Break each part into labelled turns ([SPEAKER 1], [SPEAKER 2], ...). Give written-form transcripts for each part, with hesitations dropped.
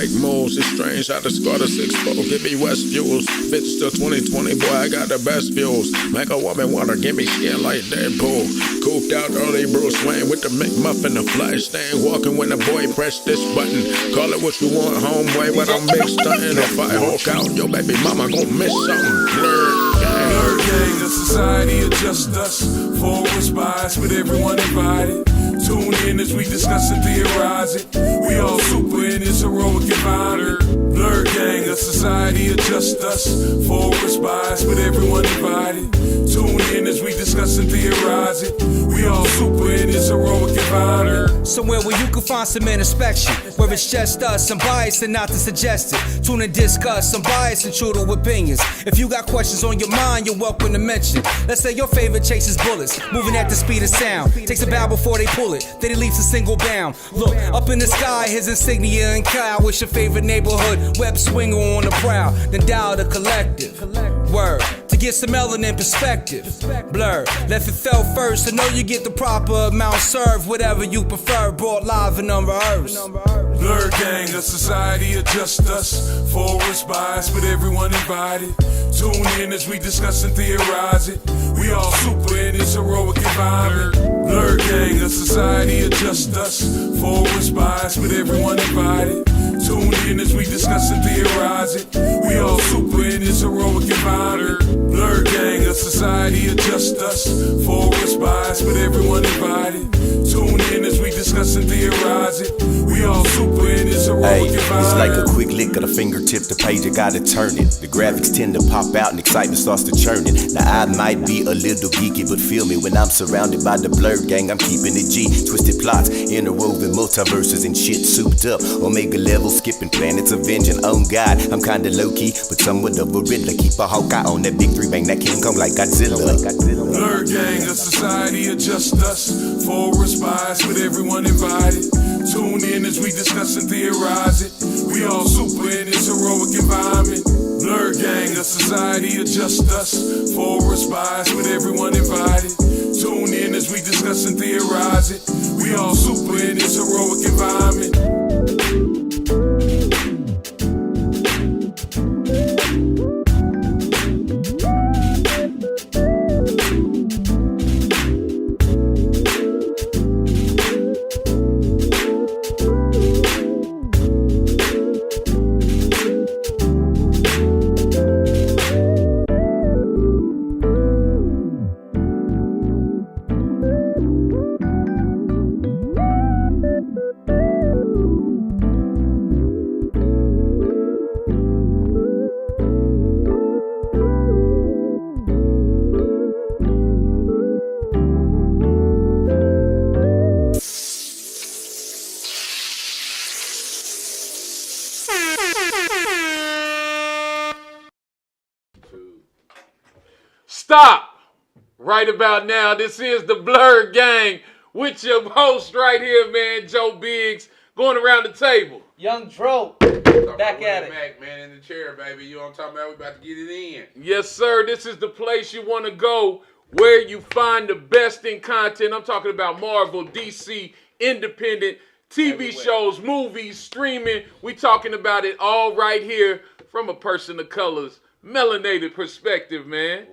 [SPEAKER 1] make moves. It's strange how the squad of 6-4 give me West views. Bitch till 2020, boy, I got the best views. Make a woman wanna give me skin like Deadpool. Cooped out early Bruce Wayne with the McMuffin, the flash stain. Walking when the boy press this button. Call it what you want, homeboy, but I'm big stunting. If I hulk out, your baby mama gon' miss something. Blerd Gang.
[SPEAKER 2] Blerd Gang, a society of just us. Forward spies with everyone invited. Tune in as we discuss and theorize it. We all super in this heroic environment. Blerd Gang, a society of just us. Forward spies with everyone invited. Tune in as we discuss and theorize it. We all super in this heroic environment.
[SPEAKER 3] Somewhere where you can find some introspection, where it's just us, some bias and not to suggest it. Tune and discuss some bias and true to opinions. If you got questions on your mind, you're welcome to mention. Let's say your favorite chases bullets, moving at the speed of sound. Takes a bow before they pull it, then he leaps a single bound. Look, up in the sky, his insignia and cow. What's your favorite neighborhood? Web swinger on the prowl, then dial the collective. Word, to get some melanin perspective. Blerd, left it fell first, so know you get the proper amount served. Whatever you prefer, brought live and unrehearsed.
[SPEAKER 2] Blerd Gang, a society of just us. Forward spies with everyone invited. Tune in as we discuss and theorize it. We all super in this heroic environment. Blerd Gang, a society of just us. Forward spies with everyone invited. Tune in as we discuss and theorize it. We all super in this heroic environment. Blerd Gang, a society of just us. Forward spies with everyone invited. Tune in as we discuss and theorize it. We all super in this heroic environment.
[SPEAKER 4] It's like a quick lick of the fingertip, the page, you gotta turn it. The graphics tend to pop out and excitement starts to churn it. Now I might be a little geeky, but feel me, when I'm surrounded by the Blerd Gang, I'm keeping it G. Twisted plots, interwoven multiverses and shit souped up. Omega level, skipping planets, avenging, oh God. I'm kinda low-key, but somewhat of a riddler. Keep a Hawkeye on that big three, bang that King Kong like Godzilla.
[SPEAKER 2] Blerd Gang, a society of just us. Forward spies with everyone invited. Tune in as we discuss and theorize it. We all super in this heroic environment. Blerd Gang, a society of just us. Forward spies with everyone invited. Tune in as we discuss and theorize it. We all super in this heroic environment.
[SPEAKER 5] Stop right about now. This is the Blerd Gang with your host right here, man, Joe Biggs, going around the table.
[SPEAKER 6] Young Dro, back at it.
[SPEAKER 7] Back, man, in the chair, baby. You know what I'm talking about? We about to get it in.
[SPEAKER 5] Yes, sir. This is the place you want to go where you find the best in content. I'm talking about Marvel, DC, independent, TV shows, movies, streaming. We talking about it all right here from a person of color's melanated perspective, man.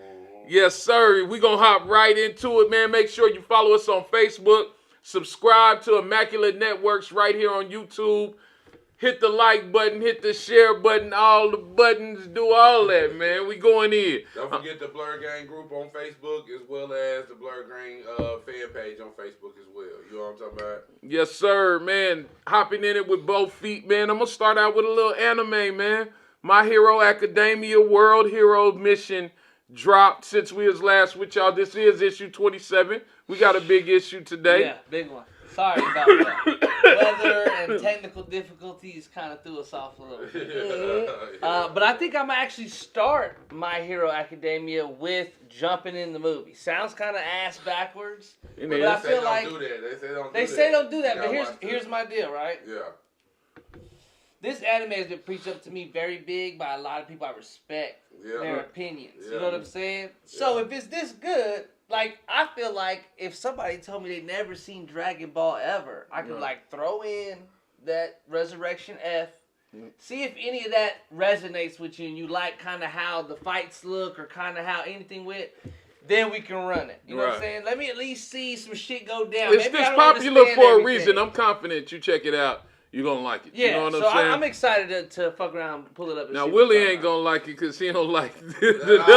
[SPEAKER 5] Yes, sir. We're going to hop right into it, man. Make sure you follow us on Facebook. Subscribe to Immaculate Networks right here on YouTube. Hit the like button, hit the share button, all the buttons, do all that, man. We going in.
[SPEAKER 7] Don't forget the Blerd Gang group on Facebook as well as the Blerd Gang fan page on Facebook as well. You know what I'm talking about?
[SPEAKER 5] Yes, sir, man. Hopping in it with both feet, man. I'm going to start out with a little anime, man. My Hero Academia World Hero Mission dropped since we was last with y'all. This is issue 27. We got a big issue today.
[SPEAKER 6] Yeah, big one. Sorry about that. Weather and technical difficulties kind of threw us off a little bit. But I think I'm going to actually start My Hero Academia with jumping in the movie. Sounds kind of ass backwards. But I feel like they say don't do that. But here's my deal, right?
[SPEAKER 7] Yeah.
[SPEAKER 6] This anime has been preached up to me very big by a lot of people I respect their opinions. Yeah. You know what I'm saying? Yeah. So if it's this good, like, I feel like if somebody told me they'd never seen Dragon Ball ever, I could, like, throw in that Resurrection F See if any of that resonates with you and you like kind of how the fights look or kind of how anything went. Then we can run it. You know what I'm saying? Let me at least see some shit go down.
[SPEAKER 5] It's this popular for a reason. I'm confident you check it out. You're going to like it.
[SPEAKER 6] Yeah,
[SPEAKER 5] you know what
[SPEAKER 6] so
[SPEAKER 5] I'm saying?
[SPEAKER 6] I'm excited to fuck around and pull it up. And
[SPEAKER 5] now,
[SPEAKER 6] see
[SPEAKER 5] Willie ain't going to like it because he don't like
[SPEAKER 7] Don't do me like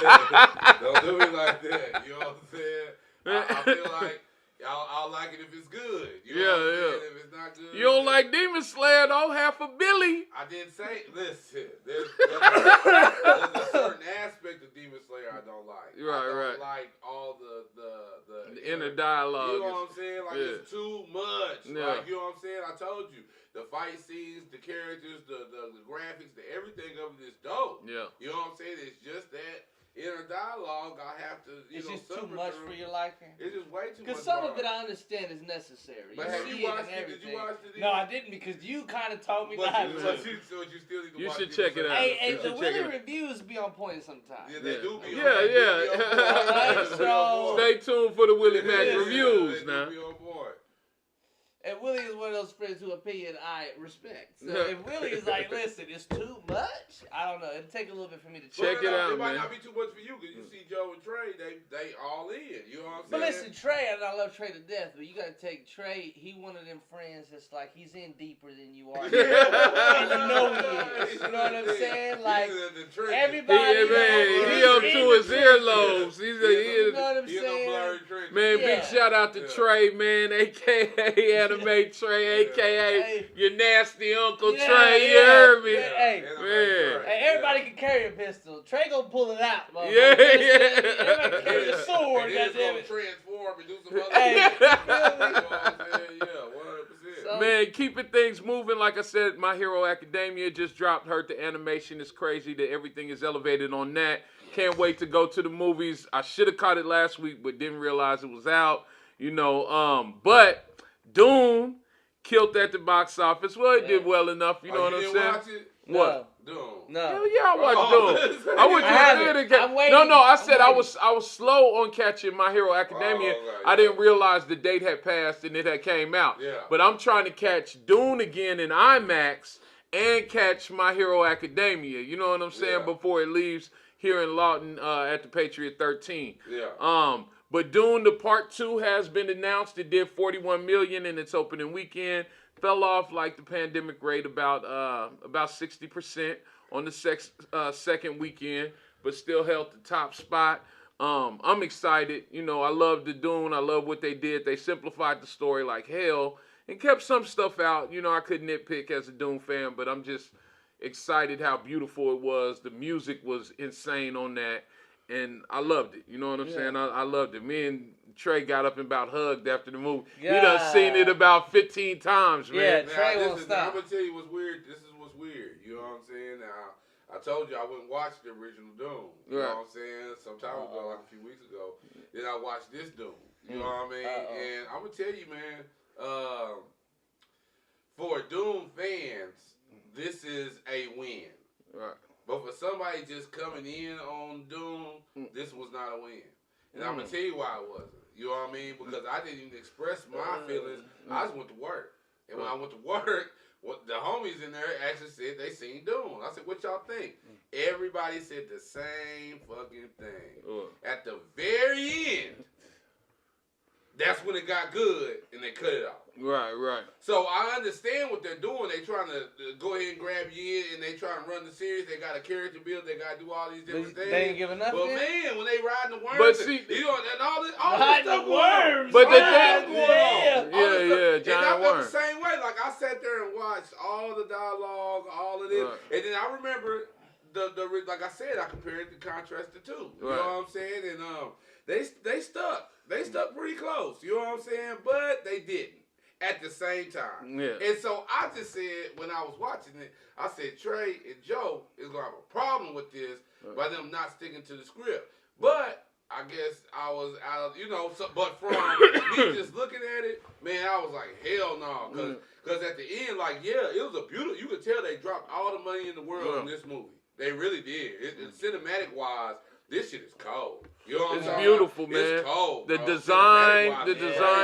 [SPEAKER 7] that. Don't do me like that. You know what I'm saying? I feel like I'll like it if it's good. You know what I'm saying? If it's not good.
[SPEAKER 5] You don't like Demon Slayer, though? Half a Billy.
[SPEAKER 7] I didn't say, listen, there's a certain aspect of Demon Slayer I don't like. I don't like all the
[SPEAKER 5] inner dialogue.
[SPEAKER 7] You know what I'm saying? Like, it's too much. Like, you know what I'm saying? I told you. The fight scenes, the characters, the graphics, everything of it is dope. Yeah. You know what I'm saying? It's just that inner dialogue, I have to,
[SPEAKER 6] it's just too much for your liking.
[SPEAKER 7] It's just way too much.
[SPEAKER 6] Because some of it I understand is necessary.
[SPEAKER 7] But have you watched it? Did you watch it?
[SPEAKER 6] No, I didn't because you kind of told me not to.
[SPEAKER 7] So you still need to watch it.
[SPEAKER 5] You should check it out.
[SPEAKER 6] Hey, the Willie reviews be on point sometimes.
[SPEAKER 7] Yeah, they do be on
[SPEAKER 5] point. Yeah.
[SPEAKER 6] So
[SPEAKER 5] stay tuned for the Willie Mac reviews now.
[SPEAKER 7] Be on point.
[SPEAKER 6] And Willie is one of those friends whose opinion I respect. So if Willie is like, listen, it's too much, I don't know. It'll take a little bit for me to
[SPEAKER 5] check it out,
[SPEAKER 7] man. It might
[SPEAKER 5] man.
[SPEAKER 7] not be too much for you because you see Joe and Trey, they all in. You know what I'm saying?
[SPEAKER 6] But listen, Trey, and I love Trey to death, but you got to take Trey, he one of them friends that's like, he's in deeper than you are. And you know he is. You know what I'm saying? Like, everybody.
[SPEAKER 5] He up to his earlobes. You
[SPEAKER 6] know what I'm saying?
[SPEAKER 5] Man, big shout out to Trey, man, a.k.a. Anime Trey, a.k.a. your nasty Uncle Trey, you heard me?
[SPEAKER 6] Hey, everybody can carry a pistol. Trey gonna pull it out, man. Everybody can carry a sword.
[SPEAKER 7] And then gonna transform and do some other shit. 100%.
[SPEAKER 5] Man, keeping things moving. Like I said, My Hero Academia just dropped. Heard the animation is crazy. That everything is elevated on that. Can't wait to go to the movies. I should have caught it last week, but didn't realize it was out. You know, but Doom killed at the box office. Well, it did well enough. You know what I'm saying?
[SPEAKER 7] Watch it?
[SPEAKER 5] What?
[SPEAKER 7] Doom.
[SPEAKER 6] No.
[SPEAKER 5] Hell yeah, I watched Doom. I went to the theater. No, I said I was slow on catching My Hero Academia. I didn't realize the date had passed and it had came out.
[SPEAKER 7] Yeah.
[SPEAKER 5] But I'm trying to catch Dune again in IMAX and catch My Hero Academia. You know what I'm saying? Before it leaves here in Lawton at the Patriot 13.
[SPEAKER 7] Yeah.
[SPEAKER 5] But Dune, the part 2 has been announced. It did $41 million in its opening weekend. Fell off like the pandemic rate about 60% on the second weekend, but still held the top spot. I'm excited. You know, I love the Dune. I love what they did. They simplified the story like hell and kept some stuff out. You know, I couldn't nitpick as a Dune fan, but I'm just excited how beautiful it was. The music was insane on that. And I loved it. You know what I'm saying? I loved it. Me and Trey got up and about hugged after the movie. You done seen it about 15 times, man.
[SPEAKER 6] Yeah, Trey won't stop.
[SPEAKER 7] I'm going to tell you what's weird. This is what's weird. You know what I'm saying? Now, I told you I wouldn't watch the original Doom. You know what I'm saying? Some time ago, like a few weeks ago. Then I watched this Doom. You know what I mean? And I'm going to tell you, man, for Doom fans, this is a win.
[SPEAKER 5] Right.
[SPEAKER 7] But for somebody just coming in on Doom, this was not a win. And I'm going to tell you why it wasn't. You know what I mean? Because I didn't even express my feelings. I just went to work. And when I went to work, the homies in there actually said they seen Doom. I said, what y'all think? Everybody said the same fucking thing. At the very end, that's when it got good and they cut it off.
[SPEAKER 5] Right.
[SPEAKER 7] So I understand what they're doing. They trying to go ahead and grab you in, and they trying to run the series. They got a character build. They got to do all these different things.
[SPEAKER 6] They ain't giving enough.
[SPEAKER 7] But man, when they riding the worms,
[SPEAKER 5] but see,
[SPEAKER 7] you know, and all this stuff going on.
[SPEAKER 5] But the
[SPEAKER 7] thing,
[SPEAKER 5] giant worms.
[SPEAKER 7] The same way. Like I sat there and watched all the dialogue, all of this, and then I remember the like I said, I compared the contrast to two. You know what I'm saying? And they stuck. They stuck pretty close. You know what I'm saying? But they didn't. At the same time.
[SPEAKER 5] Yeah.
[SPEAKER 7] And so I just said, when I was watching it, I said, Trey and Joe is going to have a problem with this by them not sticking to the script. But I guess I was out of, you know, but from me just looking at it, man, I was like, hell no. Because at the end, like, yeah, it was a beautiful, you could tell they dropped all the money in the world on this movie. They really did. Cinematic-wise, this shit is cold. You know what I'm saying?
[SPEAKER 5] It's beautiful, man.
[SPEAKER 7] It's cold.
[SPEAKER 5] The design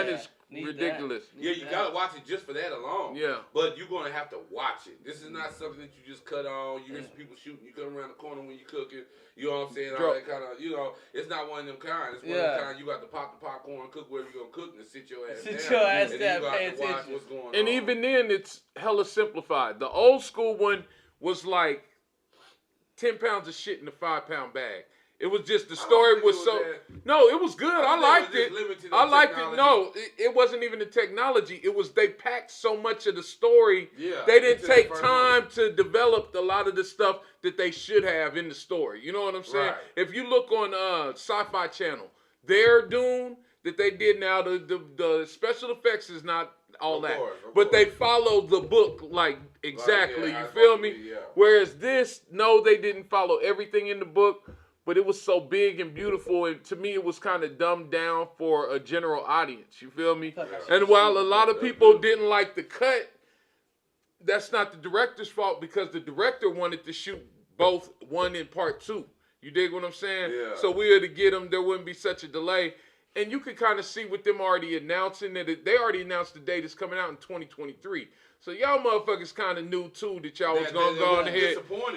[SPEAKER 5] is ridiculous.
[SPEAKER 7] Yeah, you gotta watch it just for that alone.
[SPEAKER 5] Yeah.
[SPEAKER 7] But you're gonna have to watch it. This is not something that you just cut on. You hear some people shooting. You come around the corner when you're cooking. You know what I'm saying? All that kind of, it's not one of them kind. It's one of them kind. You got to pop the popcorn, cook wherever you're gonna cook, and sit your ass down.
[SPEAKER 6] Sit your ass
[SPEAKER 7] and
[SPEAKER 6] down.
[SPEAKER 7] you got
[SPEAKER 6] Pay
[SPEAKER 7] to watch
[SPEAKER 6] attention.
[SPEAKER 7] what's going on.
[SPEAKER 5] And even then, it's hella simplified. The old school one was like 10 pounds of shit in a 5-pound bag. It was just the story was so. No, it was good. I liked it. I liked it. No, it wasn't even the technology. It was they packed so much of the story.
[SPEAKER 7] Yeah,
[SPEAKER 5] they didn't take time to develop a lot of the stuff that they should have in the story. You know what I'm saying?
[SPEAKER 7] Right.
[SPEAKER 5] If you look on Sci-Fi Channel, their Dune that they did now, the special effects is not all that, but they follow the book like exactly. You feel me?
[SPEAKER 7] Yeah.
[SPEAKER 5] Whereas this, no, they didn't follow everything in the book. But it was so big and beautiful, and to me, it was kind of dumbed down for a general audience. You feel me? And while a lot of people didn't like the cut, that's not the director's fault because the director wanted to shoot both 1 and part 2. You dig what I'm saying?
[SPEAKER 7] Yeah.
[SPEAKER 5] So we had to get them. There wouldn't be such a delay. And you could kind of see with them already announcing that they already announced the date is coming out in 2023. So y'all motherfuckers kind of knew too that y'all was gonna go on ahead.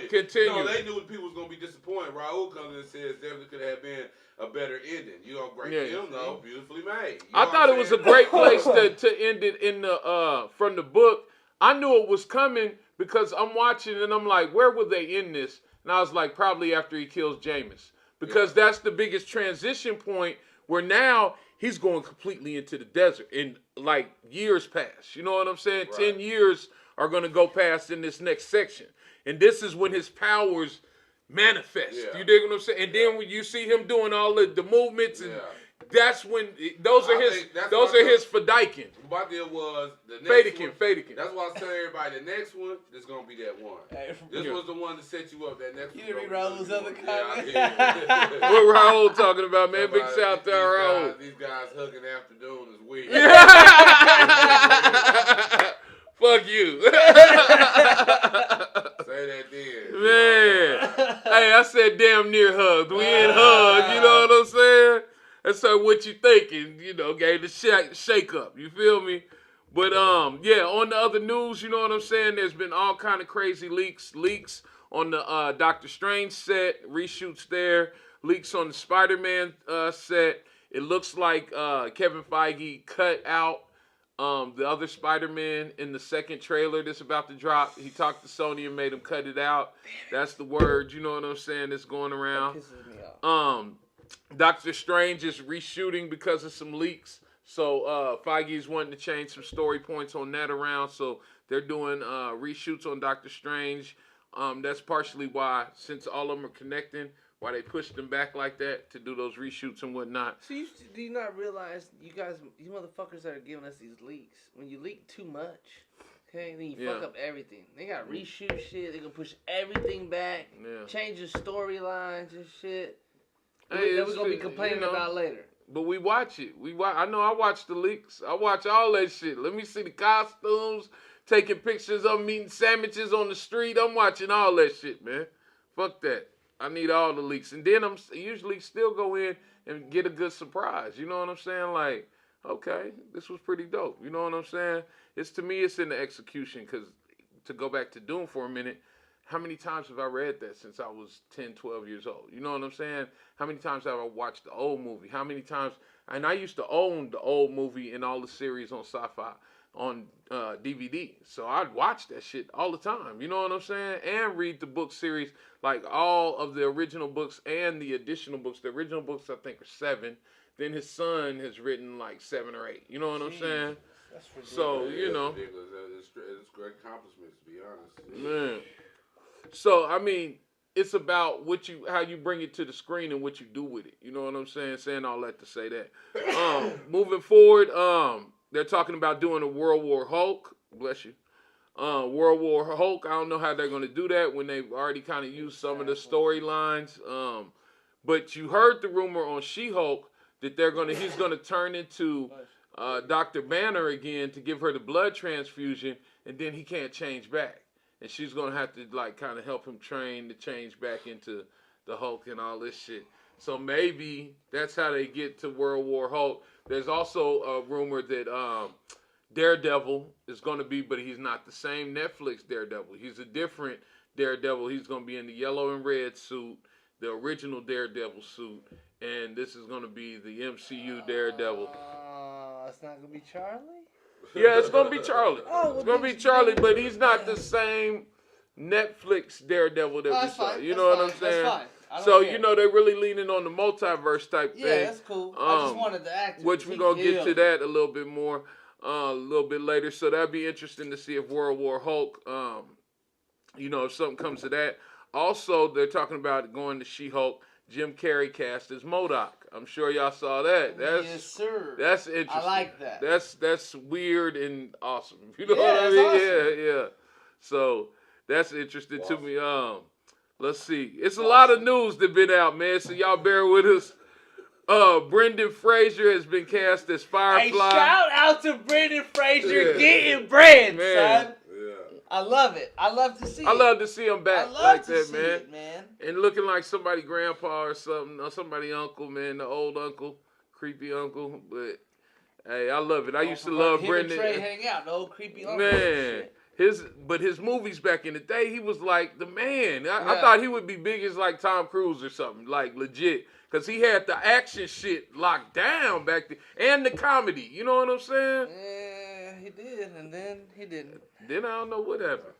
[SPEAKER 5] Continue.
[SPEAKER 7] No, they knew people was gonna be disappointed. Raul comes in and says there could have been a better ending. Great film though, beautifully made.
[SPEAKER 5] I thought it was a great place to end it in the from the book. I knew it was coming because I'm watching and I'm like, where would they end this? And I was like, probably after he kills Jameis, because that's the biggest transition point where now he's going completely into the desert and like years pass. You know what I'm saying?
[SPEAKER 7] Right.
[SPEAKER 5] 10 years are going to go past in this next section. And this is when his powers manifest. You dig what I'm saying? And then when you see him doing all the movements and that's when those are his Fadaikin.
[SPEAKER 7] My deal was the next one.
[SPEAKER 5] Fadekin.
[SPEAKER 7] That's why I was telling everybody the next one is gonna be that one. This was the one to set you up. That next one.
[SPEAKER 6] You didn't read Raul's other comment.
[SPEAKER 5] What Raul talking about, man? Big shout out to Raul.
[SPEAKER 7] These guys hugging after Dune is weird.
[SPEAKER 5] Fuck you.
[SPEAKER 7] Say that then.
[SPEAKER 5] Man. Hey, I said damn near hugged. We ain't hugged. You know what I'm saying? And so what you thinking, gave the shake up. You feel me? But yeah, on the other news, you know what I'm saying? There's been all kind of crazy leaks on the Doctor Strange set, reshoots there, leaks on the SpiderMan set. It looks like Kevin Feige cut out the other Spider-Man in the second trailer that's about to drop. He talked to Sony and made him cut it out. That's the word, you know what I'm saying, that's going around.
[SPEAKER 6] That pisses me off.
[SPEAKER 5] Doctor Strange is reshooting because of some leaks. So Feige is wanting to change some story points on that around. So they're doing reshoots on Doctor Strange. That's partially why, since all of them are connecting, why they pushed them back like that to do those reshoots and whatnot.
[SPEAKER 6] So do you not realize, you motherfuckers that are giving us these leaks, when you leak too much, okay, then you fuck up everything. They got to reshoot shit. They gonna push everything back, change the storylines and shit.
[SPEAKER 5] Hey,
[SPEAKER 6] that we're gonna be complaining about later.
[SPEAKER 5] But we watch it. I know I watch the leaks. I watch all that shit. Let me see the costumes, taking pictures of them eating sandwiches on the street. I'm watching all that shit, man. Fuck that. I need all the leaks. And then I'm usually still go in and get a good surprise. You know what I'm saying? Like, okay, this was pretty dope. You know what I'm saying? To me, it's in the execution. Because to go back to Doom for a minute, how many times have I read that since I was 10, 12 years old? You know what I'm saying? How many times have I watched the old movie? How many times? And I used to own the old movie and all the series on Sci-Fi on DVD. So I'd watch that shit all the time. You know what I'm saying? And read the book series, like all of the original books and the additional books. The original books, I think, are 7. Then his son has written like 7 or 8. You know what I'm saying?
[SPEAKER 6] That's ridiculous.
[SPEAKER 5] So,
[SPEAKER 7] It's great accomplishments, to be honest.
[SPEAKER 5] Man. So, I mean, it's about how you bring it to the screen and what you do with it. You know what I'm saying? Saying all that to say that. Moving forward, they're talking about doing a World War Hulk. Bless you. World War Hulk. I don't know how they're going to do that when they've already kind of used some of the storylines. But you heard the rumor on She-Hulk that he's going to turn into Dr. Banner again to give her the blood transfusion, and then he can't change back. And she's going to have to, like, kind of help him train to change back into the Hulk and all this shit. So maybe that's how they get to World War Hulk. There's also a rumor that Daredevil is going to be, but he's not the same Netflix Daredevil. He's a different Daredevil. He's going to be in the yellow and red suit, the original Daredevil suit, and this is going to be the MCU Daredevil.
[SPEAKER 6] It's not going to be Charlie?
[SPEAKER 5] Yeah, it's going to be Charlie.
[SPEAKER 6] Oh,
[SPEAKER 5] it's going to be Charlie, but he's not the same Netflix Daredevil that we saw. You know what I'm saying?
[SPEAKER 6] That's fine.
[SPEAKER 5] So, you know, they're really leaning on the multiverse type thing.
[SPEAKER 6] Yeah, that's cool. I just wanted the actor.
[SPEAKER 5] Which we're going to get to that a little bit more a little bit later. So that'd be interesting to see if World War Hulk, you know, if something comes to that. Also, they're talking about going to She-Hulk. Jim Carrey cast as MODOK. I'm sure y'all saw that.
[SPEAKER 6] Yes, sir.
[SPEAKER 5] That's interesting.
[SPEAKER 6] I like that.
[SPEAKER 5] That's weird and awesome. You know what I mean?
[SPEAKER 6] Awesome.
[SPEAKER 5] Yeah. So that's interesting to me. Let's see. It's a lot of news that been out, man. So y'all bear with us. Brendan Fraser has been cast as Firefly.
[SPEAKER 6] Hey, shout out to Brendan Fraser getting bread,
[SPEAKER 5] man.
[SPEAKER 6] son. Yeah. I love it. I love to see it.
[SPEAKER 5] I love to see him back like that, man.
[SPEAKER 6] It, man.
[SPEAKER 5] And looking like somebody grandpa or something, or somebody uncle, man, the old uncle, creepy uncle. But hey, I love it. I used to love Brendan.
[SPEAKER 6] Him and Trey hang out, the old creepy uncle.
[SPEAKER 5] Man. His movies back in the day, he was like the man. I thought he would be big as like Tom Cruise or something, like legit. Because he had the action shit locked down back then. And the comedy. You know what I'm saying?
[SPEAKER 6] Yeah, he did. And then he didn't.
[SPEAKER 5] Then I don't know what happened.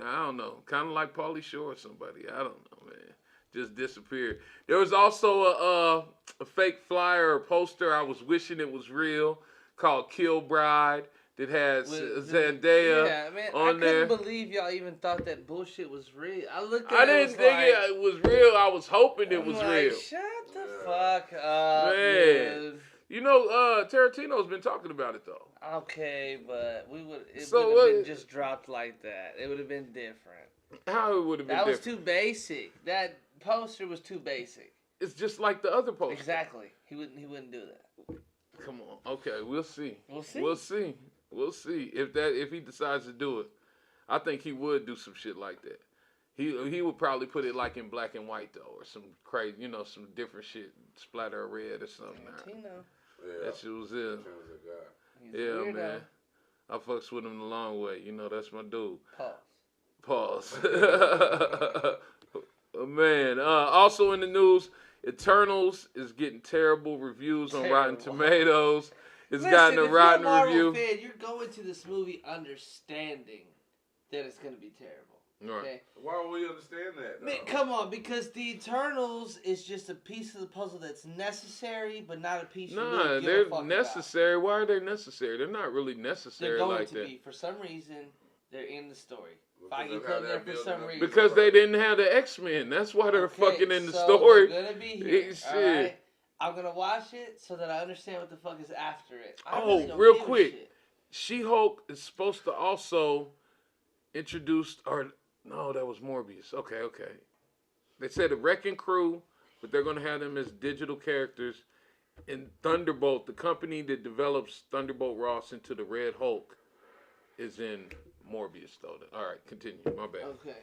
[SPEAKER 5] I don't know. Kind of like Pauly Shore or somebody. I don't know, man. Just disappeared. There was also a fake flyer or poster. I was wishing it was real. Called Kill Bride. That has Zendaya on there.
[SPEAKER 6] I couldn't believe y'all even thought that bullshit was real. I looked at
[SPEAKER 5] I didn't think it was real. I was hoping it was real.
[SPEAKER 6] Shut the fuck up,
[SPEAKER 5] man.
[SPEAKER 6] Dude.
[SPEAKER 5] You know, Tarantino's been talking about it though.
[SPEAKER 6] Okay, but it would have been just dropped like that. It would have been different.
[SPEAKER 5] How it would have been different?
[SPEAKER 6] That was too basic. That poster was too basic.
[SPEAKER 5] It's just like the other poster.
[SPEAKER 6] Exactly. He wouldn't do that.
[SPEAKER 5] Come on. Okay, we'll see.
[SPEAKER 6] We'll see
[SPEAKER 5] if he decides to do it. I think he would do some shit like that. He would probably put it like in black and white though, or some crazy, you know, some different shit, splatter of red or something. That shit was in. Yeah, man. I fucks with him the long way. You know, that's my dude. Pause. Man. Also in the news, Eternals is getting terrible reviews on Rotten Tomatoes. It's gotten a rotten review.
[SPEAKER 6] Fan, you're going to this movie understanding that it's going to be terrible. Okay?
[SPEAKER 7] Why would we understand that?
[SPEAKER 6] Man, come on, because the Eternals is just a piece of the puzzle that's necessary, but not a piece you really give a fuck
[SPEAKER 5] necessary.
[SPEAKER 6] about.
[SPEAKER 5] Why are they necessary? They're not really necessary like that.
[SPEAKER 6] They're going to be. For some reason, they're in the story. Feige put them there for some reason.
[SPEAKER 5] Because they didn't have the X-Men. That's why they're fucking in the story.
[SPEAKER 6] They're going to be here. All right? I'm going to watch it so that I understand what the fuck is after it.
[SPEAKER 5] Real quick. She-Hulk is supposed to also introduce, no, that was Morbius. Okay. They said a Wrecking Crew, but they're going to have them as digital characters. And Thunderbolt, the company that develops Thunderbolt Ross into the Red Hulk, is in Morbius, though. All right, continue. My bad.
[SPEAKER 6] Okay.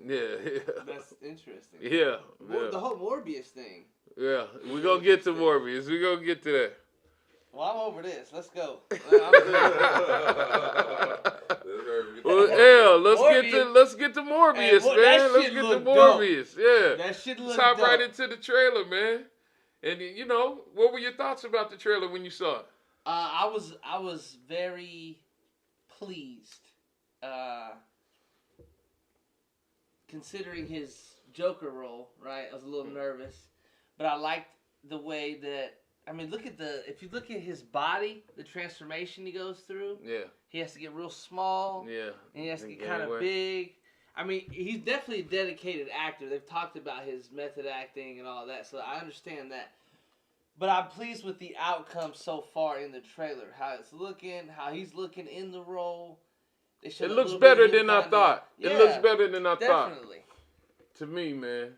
[SPEAKER 5] Yeah.
[SPEAKER 6] That's interesting.
[SPEAKER 5] Yeah.
[SPEAKER 6] The whole Morbius thing.
[SPEAKER 5] Yeah, we're going to get to Morbius. We're going to get to that.
[SPEAKER 6] Well, I'm over this. Let's go.
[SPEAKER 5] Well, let's get to Morbius, man. Let's get to Morbius. Yeah.
[SPEAKER 6] That shit looks
[SPEAKER 5] dope. Right into the trailer, man. And you know, what were your thoughts about the trailer when you saw it?
[SPEAKER 6] I was very pleased. Considering his Joker role, right? I was a little nervous. But I liked the way that, if you look at his body, the transformation he goes through. Yeah. He has to get real small. Yeah. And he has to get kind of big. He's definitely a dedicated actor. They've talked about his method acting and all that, so I understand that. But I'm pleased with the outcome so far in the trailer. How it's looking, how he's looking in the role.
[SPEAKER 5] It looks better than I thought. It looks better than I thought.
[SPEAKER 6] Definitely.
[SPEAKER 5] To me, man.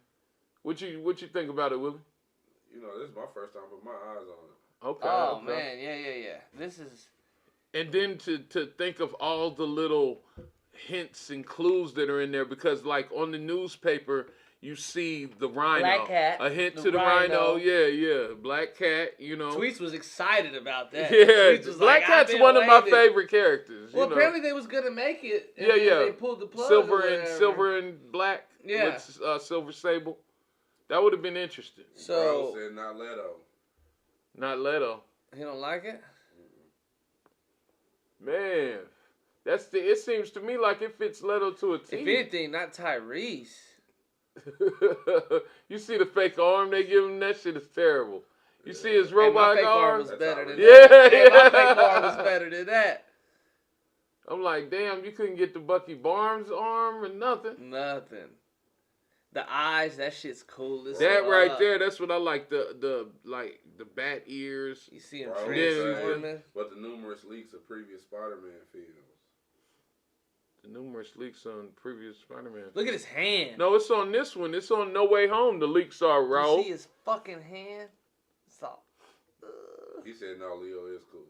[SPEAKER 5] What you think about it, Willie?
[SPEAKER 7] You know, this is my first time putting my eyes on it.
[SPEAKER 5] Okay.
[SPEAKER 6] Oh, man. Yeah. This is...
[SPEAKER 5] And then to think of all the little hints and clues that are in there, because like on the newspaper, you see the rhino.
[SPEAKER 6] Black cat.
[SPEAKER 5] A hint
[SPEAKER 6] The
[SPEAKER 5] to the
[SPEAKER 6] rhino.
[SPEAKER 5] rhino. Yeah. Black cat, you know.
[SPEAKER 6] Tweets was excited about that.
[SPEAKER 5] Yeah,
[SPEAKER 6] Tweets was
[SPEAKER 5] Black
[SPEAKER 6] like,
[SPEAKER 5] Cat's
[SPEAKER 6] "I've been
[SPEAKER 5] one of my
[SPEAKER 6] waiting."
[SPEAKER 5] favorite characters.
[SPEAKER 6] Well,
[SPEAKER 5] you know.
[SPEAKER 6] apparently they was gonna make it. And
[SPEAKER 5] Yeah,
[SPEAKER 6] then
[SPEAKER 5] yeah.
[SPEAKER 6] They pulled the plug. or whatever.
[SPEAKER 5] Silver and black.
[SPEAKER 6] Yeah.
[SPEAKER 5] With Silver Sable. That would have been interesting.
[SPEAKER 7] Bro
[SPEAKER 6] So
[SPEAKER 7] said not Leto.
[SPEAKER 5] Not Leto.
[SPEAKER 6] he don't like it.
[SPEAKER 5] Man, it seems to me like it fits Leto to a T.
[SPEAKER 6] If anything, not Tyrese.
[SPEAKER 5] You see the fake arm they give him? That shit is terrible. You see his
[SPEAKER 6] Hey, my
[SPEAKER 5] robot
[SPEAKER 6] fake arm
[SPEAKER 5] arm?
[SPEAKER 6] was better than
[SPEAKER 5] Yeah,
[SPEAKER 6] that. Hey, my
[SPEAKER 5] yeah.
[SPEAKER 6] fake arm was better than that.
[SPEAKER 5] I'm like, damn, you couldn't get the Bucky Barnes arm or nothing.
[SPEAKER 6] Nothing. The eyes, that shit's cool as
[SPEAKER 5] That
[SPEAKER 6] fuck.
[SPEAKER 5] right there, that's what I like. The bat ears.
[SPEAKER 6] You see him
[SPEAKER 7] Bro,
[SPEAKER 6] transforming.
[SPEAKER 7] but the numerous leaks of previous Spider-Man films.
[SPEAKER 5] The numerous leaks on previous Spider-Man.
[SPEAKER 6] Look at his hand.
[SPEAKER 5] No, it's on this one. It's on No Way Home. The leaks are raw.
[SPEAKER 6] You see his fucking hand? It's all...
[SPEAKER 7] He said no, Leo is cool.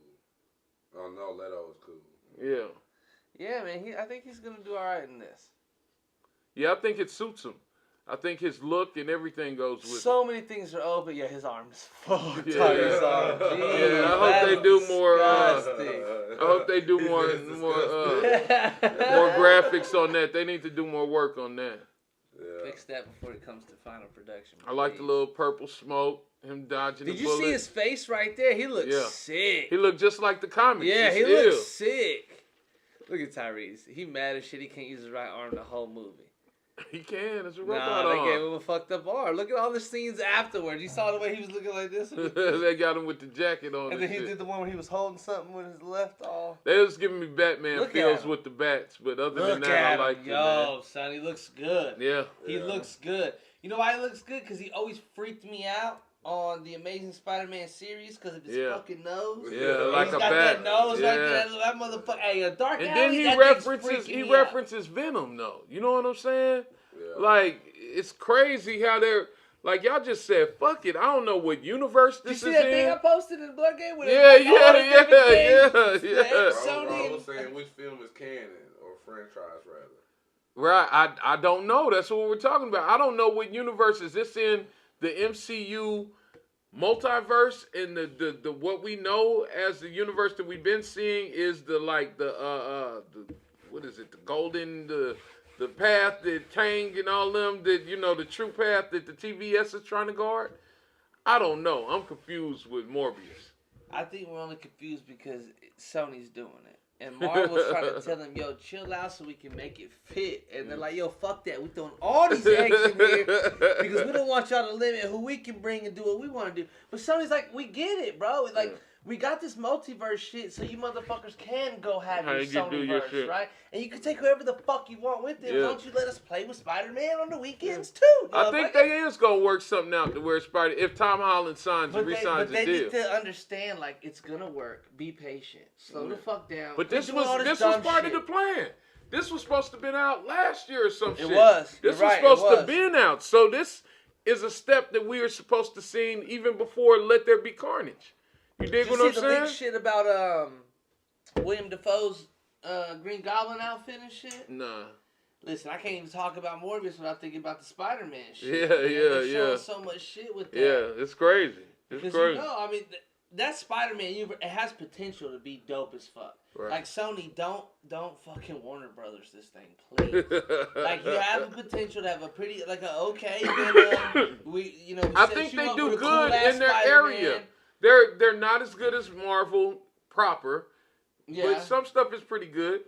[SPEAKER 7] Oh no, Leto is cool.
[SPEAKER 5] Yeah.
[SPEAKER 6] Yeah, man. I think he's gonna do all right in this.
[SPEAKER 5] Yeah, I think it suits him. I think his look and everything goes with
[SPEAKER 6] So many things are open. Yeah, his arm is fucked.
[SPEAKER 5] Yeah.
[SPEAKER 6] Tyrese arm.
[SPEAKER 5] Yeah, I hope
[SPEAKER 6] Jeez,
[SPEAKER 5] they do more.
[SPEAKER 6] disgusting.
[SPEAKER 5] I hope they do more graphics on that. They need to do more work on that.
[SPEAKER 7] Yeah.
[SPEAKER 6] Fix that before it comes to final production.
[SPEAKER 5] I like the
[SPEAKER 6] please.
[SPEAKER 5] little purple smoke. Him dodging
[SPEAKER 6] Did
[SPEAKER 5] the
[SPEAKER 6] you
[SPEAKER 5] bullet.
[SPEAKER 6] see his face right there? He looks
[SPEAKER 5] Yeah.
[SPEAKER 6] sick.
[SPEAKER 5] He looked just like the comics.
[SPEAKER 6] Yeah, he
[SPEAKER 5] still.
[SPEAKER 6] looks sick. Look at Tyrese. He mad as shit. He can't use his right arm the whole movie.
[SPEAKER 5] He can. It's a robot
[SPEAKER 6] Nah, they
[SPEAKER 5] arm.
[SPEAKER 6] gave him a fucked up arm. Look at all the scenes afterwards. You saw the way he was looking like this?
[SPEAKER 5] They got him with the jacket on.
[SPEAKER 6] And then he
[SPEAKER 5] shit.
[SPEAKER 6] did the one where he was holding something with his left arm.
[SPEAKER 5] They was giving me Batman
[SPEAKER 6] Look at
[SPEAKER 5] feels
[SPEAKER 6] him.
[SPEAKER 5] with the bats, but other than
[SPEAKER 6] Look
[SPEAKER 5] that,
[SPEAKER 6] at
[SPEAKER 5] I
[SPEAKER 6] him.
[SPEAKER 5] like it.
[SPEAKER 6] Yo, son, he looks good.
[SPEAKER 5] Man. Yeah.
[SPEAKER 6] He looks good. You know why he looks good? Because he always freaked me out on the Amazing Spider-Man series because of his fucking nose.
[SPEAKER 5] Yeah,
[SPEAKER 6] And
[SPEAKER 5] like
[SPEAKER 6] he's
[SPEAKER 5] a
[SPEAKER 6] got
[SPEAKER 5] bat.
[SPEAKER 6] that nose
[SPEAKER 5] yeah.
[SPEAKER 6] right there. That motherfucker. Hey, a dark
[SPEAKER 5] And
[SPEAKER 6] alley,
[SPEAKER 5] then he
[SPEAKER 6] that
[SPEAKER 5] references
[SPEAKER 6] thing's freaking me out.
[SPEAKER 5] references Venom though. You know what I'm saying?
[SPEAKER 7] Yeah.
[SPEAKER 5] Like it's crazy how they're like y'all just said fuck it. I don't know what universe
[SPEAKER 6] Did you
[SPEAKER 5] this
[SPEAKER 6] see
[SPEAKER 5] is
[SPEAKER 6] that
[SPEAKER 5] in.
[SPEAKER 6] thing I posted in Blerd Gang? With
[SPEAKER 5] Yeah,
[SPEAKER 6] all the
[SPEAKER 5] yeah,
[SPEAKER 6] different things?
[SPEAKER 5] yeah.
[SPEAKER 7] Bro
[SPEAKER 6] Sony
[SPEAKER 7] was saying which film is canon or franchise rather.
[SPEAKER 5] Right. I don't know. That's what we're talking about. I don't know what universe is this in the MCU multiverse and the what we know as the universe that we've been seeing is the what is it? The golden the path that Kang and all them that the true path that the TVS is trying to guard. I don't know. I'm confused with Morbius.
[SPEAKER 6] I think we're only confused because Sony's doing it. And Marvel's trying to tell them, yo, chill out so we can make it fit. And they're like, yo, fuck that. We throwing all these eggs in here because we don't want y'all to limit who we can bring and do what we want to do. But Sony's like, we get it, bro. Like, we got this multiverse shit so you motherfuckers can go have your Sonyverse, right? And you can take whoever the fuck you want with it.
[SPEAKER 5] Yeah.
[SPEAKER 6] Why don't you let us play with Spider-Man on the weekends, too?
[SPEAKER 5] I think they is going to work something out to where if Tom Holland signs and resigns
[SPEAKER 6] they
[SPEAKER 5] the deal.
[SPEAKER 6] need to understand, like, it's gonna work. Be patient. Slow the fuck down.
[SPEAKER 5] But
[SPEAKER 6] We're
[SPEAKER 5] this
[SPEAKER 6] doing all
[SPEAKER 5] was
[SPEAKER 6] dumb
[SPEAKER 5] part
[SPEAKER 6] shit.
[SPEAKER 5] of the plan. This was supposed to have been out last year or some shit.
[SPEAKER 6] It was.
[SPEAKER 5] This
[SPEAKER 6] You're
[SPEAKER 5] was
[SPEAKER 6] right,
[SPEAKER 5] supposed
[SPEAKER 6] it
[SPEAKER 5] to
[SPEAKER 6] was.
[SPEAKER 5] have been out. So this is a step that we were supposed to see even before Let There Be Carnage. You dig
[SPEAKER 6] Did
[SPEAKER 5] what
[SPEAKER 6] you
[SPEAKER 5] I'm
[SPEAKER 6] see the leak
[SPEAKER 5] saying?
[SPEAKER 6] shit about William Dafoe's Green Goblin outfit and shit?
[SPEAKER 5] Nah.
[SPEAKER 6] Listen, I can't even talk about Morbius without thinking about the Spider-Man shit.
[SPEAKER 5] Yeah,
[SPEAKER 6] They're
[SPEAKER 5] yeah.
[SPEAKER 6] showing so much shit with that.
[SPEAKER 5] Yeah, it's crazy. It's
[SPEAKER 6] Because
[SPEAKER 5] crazy.
[SPEAKER 6] I mean, that Spider-Man universe, it has potential to be dope as fuck.
[SPEAKER 5] Right.
[SPEAKER 6] Like Sony, don't fucking Warner Brothers this thing, please. Like you have the potential to have a pretty, like a okay Venom.
[SPEAKER 5] I think they do good in their area. They're not as good as Marvel proper, but some stuff is pretty good.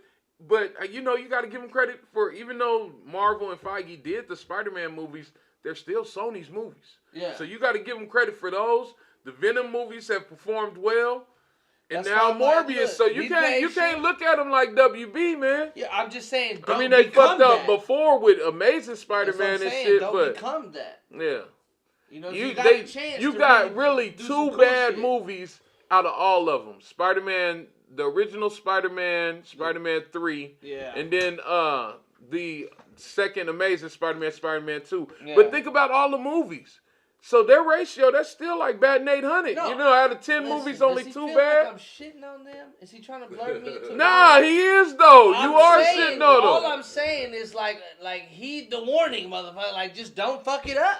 [SPEAKER 5] But you got to give them credit for even though Marvel and Feige did the Spider-Man movies, they're still Sony's movies.
[SPEAKER 6] Yeah.
[SPEAKER 5] So you got to give them credit for those. The Venom movies have performed well, and
[SPEAKER 6] That's
[SPEAKER 5] now
[SPEAKER 6] why I'm like,
[SPEAKER 5] Morbius.
[SPEAKER 6] look,
[SPEAKER 5] So you can't look at them like WB, man.
[SPEAKER 6] Yeah, I'm just saying.
[SPEAKER 5] I mean, they fucked up before with Amazing Spider-Man and shit,
[SPEAKER 6] don't
[SPEAKER 5] but
[SPEAKER 6] become that.
[SPEAKER 5] yeah.
[SPEAKER 6] You got a chance.
[SPEAKER 5] You
[SPEAKER 6] to
[SPEAKER 5] got really
[SPEAKER 6] do
[SPEAKER 5] two
[SPEAKER 6] some cool
[SPEAKER 5] bad
[SPEAKER 6] shit.
[SPEAKER 5] movies out of all of them. Spider-Man, the original Spider-Man, Spider-Man 3,
[SPEAKER 6] Yeah.
[SPEAKER 5] and then the second Amazing Spider-Man, Spider-Man 2.
[SPEAKER 6] Yeah.
[SPEAKER 5] But think about all the movies. So their ratio, that's still like batting 800.
[SPEAKER 6] No.
[SPEAKER 5] You know, out of 10
[SPEAKER 6] Listen,
[SPEAKER 5] movies, only
[SPEAKER 6] does he
[SPEAKER 5] 2
[SPEAKER 6] feel
[SPEAKER 5] bad.
[SPEAKER 6] Like I'm shitting on them? Is he trying to blur me into?
[SPEAKER 5] Nah, he is though.
[SPEAKER 6] I'm
[SPEAKER 5] You are
[SPEAKER 6] saying,
[SPEAKER 5] sitting on
[SPEAKER 6] all
[SPEAKER 5] him.
[SPEAKER 6] I'm saying is like heed the warning, motherfucker. Like just don't fuck it up.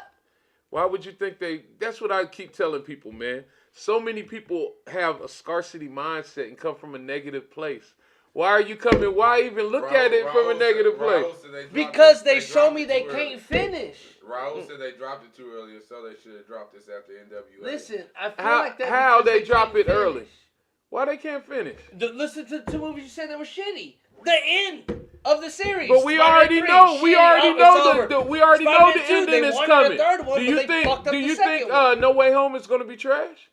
[SPEAKER 5] Why would you think they? That's what I keep telling people, man. So many people have a scarcity mindset and come from a negative place. Why are you coming? Why even look at it from a negative place?
[SPEAKER 6] Because they show me they can't finish.
[SPEAKER 7] Raul said they dropped it too early, so they should have dropped this after NWA.
[SPEAKER 6] Listen, I feel
[SPEAKER 5] How,
[SPEAKER 6] like that.
[SPEAKER 5] how
[SPEAKER 6] because
[SPEAKER 5] they drop
[SPEAKER 6] can't
[SPEAKER 5] it early?
[SPEAKER 6] finish.
[SPEAKER 5] Why they can't finish?
[SPEAKER 6] Listen to the 2 movies you said that were shitty. The end of the series.
[SPEAKER 5] But we
[SPEAKER 6] Spider-Man
[SPEAKER 5] already
[SPEAKER 6] 3,
[SPEAKER 5] know. We
[SPEAKER 6] shitty.
[SPEAKER 5] already
[SPEAKER 6] Oh,
[SPEAKER 5] know
[SPEAKER 6] it's
[SPEAKER 5] the
[SPEAKER 6] over.
[SPEAKER 5] we already know the
[SPEAKER 6] Spider-Man 2,
[SPEAKER 5] ending
[SPEAKER 6] they
[SPEAKER 5] is
[SPEAKER 6] wanted
[SPEAKER 5] coming.
[SPEAKER 6] a third one,
[SPEAKER 5] Do you
[SPEAKER 6] but they fucked up
[SPEAKER 5] think? Do
[SPEAKER 6] the
[SPEAKER 5] you
[SPEAKER 6] second
[SPEAKER 5] think
[SPEAKER 6] one.
[SPEAKER 5] No Way Home is going to be trash?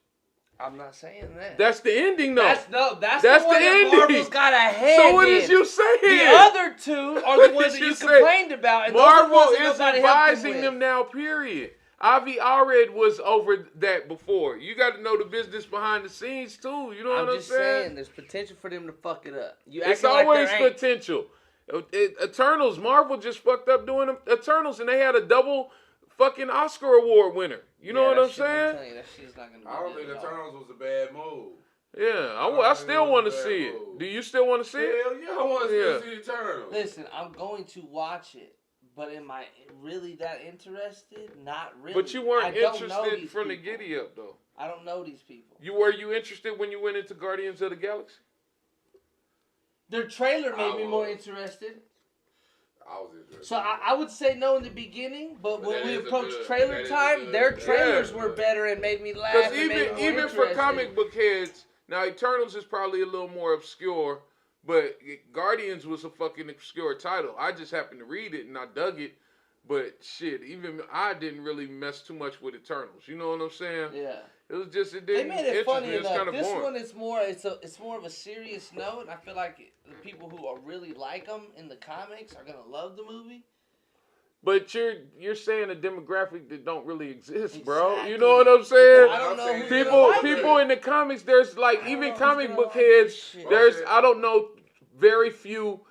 [SPEAKER 6] I'm not saying that.
[SPEAKER 5] That's the ending, though.
[SPEAKER 6] That's the one
[SPEAKER 5] the
[SPEAKER 6] that
[SPEAKER 5] ending.
[SPEAKER 6] Marvel's got a head
[SPEAKER 5] So what
[SPEAKER 6] in.
[SPEAKER 5] is you saying?
[SPEAKER 6] The other 2 are the ones that
[SPEAKER 5] You
[SPEAKER 6] you
[SPEAKER 5] say
[SPEAKER 6] complained about. And
[SPEAKER 5] Marvel
[SPEAKER 6] those are the ones
[SPEAKER 5] is
[SPEAKER 6] that nobody helped
[SPEAKER 5] advising them
[SPEAKER 6] with.
[SPEAKER 5] now, period. Avi Arad was over that before. You got to know the business behind the scenes, too. You know what I'm
[SPEAKER 6] just
[SPEAKER 5] saying?
[SPEAKER 6] saying, there's potential for them to fuck it up. You
[SPEAKER 5] It's
[SPEAKER 6] acting like
[SPEAKER 5] always
[SPEAKER 6] there ain't.
[SPEAKER 5] potential. Eternals, Marvel just fucked up doing Eternals, and they had a double fucking Oscar award winner. You know what I'm saying?
[SPEAKER 6] telling you, that shit's not gonna be
[SPEAKER 7] I don't
[SPEAKER 6] good
[SPEAKER 7] think
[SPEAKER 6] at all.
[SPEAKER 7] Eternals was a bad move.
[SPEAKER 5] Yeah, I
[SPEAKER 7] think
[SPEAKER 5] still
[SPEAKER 7] it
[SPEAKER 5] want to
[SPEAKER 7] was a
[SPEAKER 5] see
[SPEAKER 7] bad
[SPEAKER 5] it.
[SPEAKER 7] move.
[SPEAKER 5] Do you still want to see it?
[SPEAKER 7] Hell yeah, I want to
[SPEAKER 5] Yeah.
[SPEAKER 7] see Eternals.
[SPEAKER 6] Listen, I'm going to watch it, but am I really that interested? Not really.
[SPEAKER 5] But you weren't
[SPEAKER 6] I don't know
[SPEAKER 5] interested
[SPEAKER 6] these
[SPEAKER 5] from the
[SPEAKER 6] people.
[SPEAKER 5] giddy up, though.
[SPEAKER 6] I don't know these people.
[SPEAKER 5] Were you interested when you went into Guardians of the Galaxy?
[SPEAKER 6] Their trailer made me more
[SPEAKER 7] was.
[SPEAKER 6] interested.
[SPEAKER 7] I was interested.
[SPEAKER 6] So I would say no in the beginning, but when
[SPEAKER 7] that
[SPEAKER 6] we
[SPEAKER 7] is a
[SPEAKER 6] approached
[SPEAKER 7] good-
[SPEAKER 6] trailer
[SPEAKER 7] that is a
[SPEAKER 6] time,
[SPEAKER 7] good-
[SPEAKER 6] their
[SPEAKER 7] that is
[SPEAKER 6] trailers
[SPEAKER 7] good.
[SPEAKER 6] were better and made me laugh.
[SPEAKER 5] Because
[SPEAKER 6] and made me more
[SPEAKER 5] even for
[SPEAKER 6] interested.
[SPEAKER 5] comic book heads, now Eternals is probably a little more obscure, but Guardians was a fucking obscure title. I just happened to read it and I dug it, but shit, even I didn't really mess too much with Eternals. You know what I'm saying?
[SPEAKER 6] Yeah.
[SPEAKER 5] It was just it
[SPEAKER 6] They
[SPEAKER 5] didn't
[SPEAKER 6] made it
[SPEAKER 5] interest
[SPEAKER 6] funny
[SPEAKER 5] me. It's
[SPEAKER 6] enough.
[SPEAKER 5] kind of
[SPEAKER 6] This
[SPEAKER 5] boring.
[SPEAKER 6] one is more. It's more of a serious note, and I feel like the people who are really like them in the comics are gonna love the movie.
[SPEAKER 5] But you're saying a demographic that don't really exist, bro. You
[SPEAKER 6] Exactly.
[SPEAKER 5] know what I'm saying?
[SPEAKER 6] I don't know who's
[SPEAKER 5] People
[SPEAKER 6] gonna like
[SPEAKER 5] people
[SPEAKER 6] it.
[SPEAKER 5] in the comics, there's like
[SPEAKER 6] I don't
[SPEAKER 5] even
[SPEAKER 6] know who's
[SPEAKER 5] comic
[SPEAKER 6] gonna
[SPEAKER 5] book
[SPEAKER 6] like this
[SPEAKER 5] heads,
[SPEAKER 6] shit.
[SPEAKER 5] there's I don't know very few.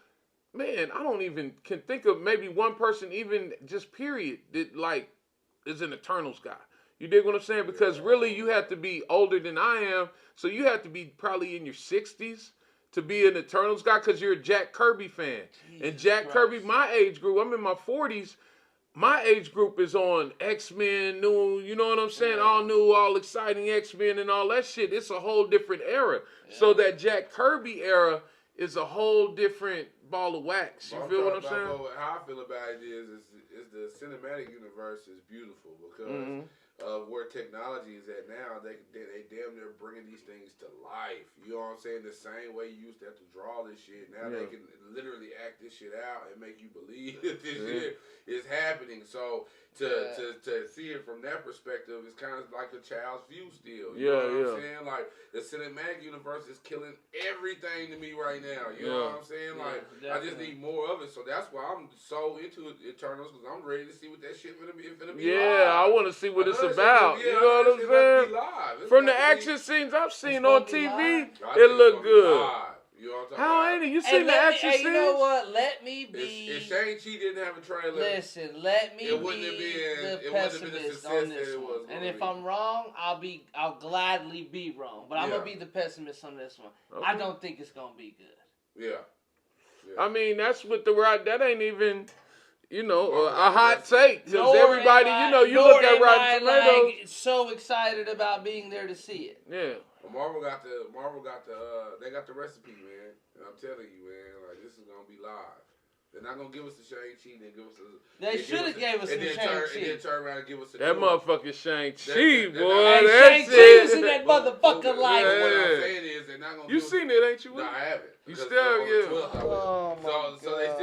[SPEAKER 5] Man, I don't even can think of maybe one person even just period that like is an Eternals guy. You dig what I'm saying? Because really you have to be older than I am, so you have to be probably in your 60s to be an Eternals guy because you're a Jack Kirby fan. And Jack Kirby, my age group, I'm in my 40s. My age group is on X-Men, new, you know what I'm saying? All new, all exciting X-Men and all that shit. It's a whole different era. So that Jack Kirby era is a whole different ball of wax. You feel what I'm saying?
[SPEAKER 7] How I feel about it is the cinematic universe is beautiful because of where technology is at now. They damn near bringing these things to life. You know what I'm saying? The same way you used to have to draw this shit. Now they can literally act this shit out and make you believe that this shit is happening. So to see it from that perspective is kind of like a child's view still. You know what I'm saying? Like the cinematic universe is killing everything to me right now. You know what I'm saying? Like I just need more of it. So that's why I'm so into Eternals because I'm ready to see what that shit finna be.
[SPEAKER 5] Yeah,
[SPEAKER 7] live.
[SPEAKER 5] I want to see what it's
[SPEAKER 7] I know that
[SPEAKER 5] about.
[SPEAKER 7] shit
[SPEAKER 5] You
[SPEAKER 7] gonna
[SPEAKER 5] know what I'm
[SPEAKER 7] be- I know that shit
[SPEAKER 5] saying?
[SPEAKER 7] about to be live. It's
[SPEAKER 5] From the
[SPEAKER 7] about to be-
[SPEAKER 5] action scenes I've seen
[SPEAKER 6] gonna
[SPEAKER 5] on
[SPEAKER 6] be
[SPEAKER 5] TV,
[SPEAKER 6] live.
[SPEAKER 7] I
[SPEAKER 5] it
[SPEAKER 7] think it's
[SPEAKER 5] looked
[SPEAKER 7] gonna be
[SPEAKER 5] good.
[SPEAKER 7] live. You know what I'm talking
[SPEAKER 5] How
[SPEAKER 7] about?
[SPEAKER 5] ain't it? You
[SPEAKER 6] Hey,
[SPEAKER 5] seen the action
[SPEAKER 6] hey, you know
[SPEAKER 5] scenes?
[SPEAKER 6] what? Let me be.
[SPEAKER 7] If Shang-Chi didn't have a trailer,
[SPEAKER 6] Listen, let me
[SPEAKER 7] it wouldn't have
[SPEAKER 6] be
[SPEAKER 7] been-
[SPEAKER 6] the
[SPEAKER 7] it wouldn't have been the
[SPEAKER 6] pessimist
[SPEAKER 7] success
[SPEAKER 6] on
[SPEAKER 7] that
[SPEAKER 6] this
[SPEAKER 7] it was
[SPEAKER 6] one. And
[SPEAKER 7] gonna
[SPEAKER 6] if
[SPEAKER 7] be.
[SPEAKER 6] I'm wrong, I'll gladly be wrong. But I'm
[SPEAKER 7] Yeah.
[SPEAKER 6] gonna be the pessimist on this one.
[SPEAKER 5] Okay.
[SPEAKER 6] I don't think it's gonna be good.
[SPEAKER 7] yeah.
[SPEAKER 5] I mean, that's what the right. That ain't even, you know,
[SPEAKER 7] Well,
[SPEAKER 5] a hot
[SPEAKER 7] that's-
[SPEAKER 5] take. Because
[SPEAKER 6] Nor
[SPEAKER 5] everybody,
[SPEAKER 6] am I-
[SPEAKER 5] you know, you
[SPEAKER 6] nor
[SPEAKER 5] look at
[SPEAKER 6] am
[SPEAKER 5] Rotten
[SPEAKER 6] I,
[SPEAKER 5] Tomatoes.
[SPEAKER 6] like, so excited about being there to see it.
[SPEAKER 5] Yeah.
[SPEAKER 7] But they got the recipe, man. And I'm telling you, man, like this is gonna be live. They're not gonna give us the Shang-Chi, then give us
[SPEAKER 6] They should have gave us
[SPEAKER 7] and
[SPEAKER 6] some
[SPEAKER 7] then
[SPEAKER 6] Shang-Chi.
[SPEAKER 7] turn around and give us
[SPEAKER 5] That
[SPEAKER 7] Doom.
[SPEAKER 5] motherfucking Shang-Chi,
[SPEAKER 7] That-
[SPEAKER 5] boy.
[SPEAKER 6] Hey,
[SPEAKER 5] That
[SPEAKER 6] Shang-Chi
[SPEAKER 5] shit.
[SPEAKER 6] was in that motherfucker like.
[SPEAKER 7] But what
[SPEAKER 5] Yeah.
[SPEAKER 7] I'm saying is they're not gonna.
[SPEAKER 5] You
[SPEAKER 7] give
[SPEAKER 5] seen it, ain't you?
[SPEAKER 7] No, I haven't.
[SPEAKER 5] You
[SPEAKER 7] Because
[SPEAKER 5] still-
[SPEAKER 7] on the
[SPEAKER 5] yeah.
[SPEAKER 7] 12th I will.
[SPEAKER 6] Oh, my
[SPEAKER 7] So they
[SPEAKER 6] God.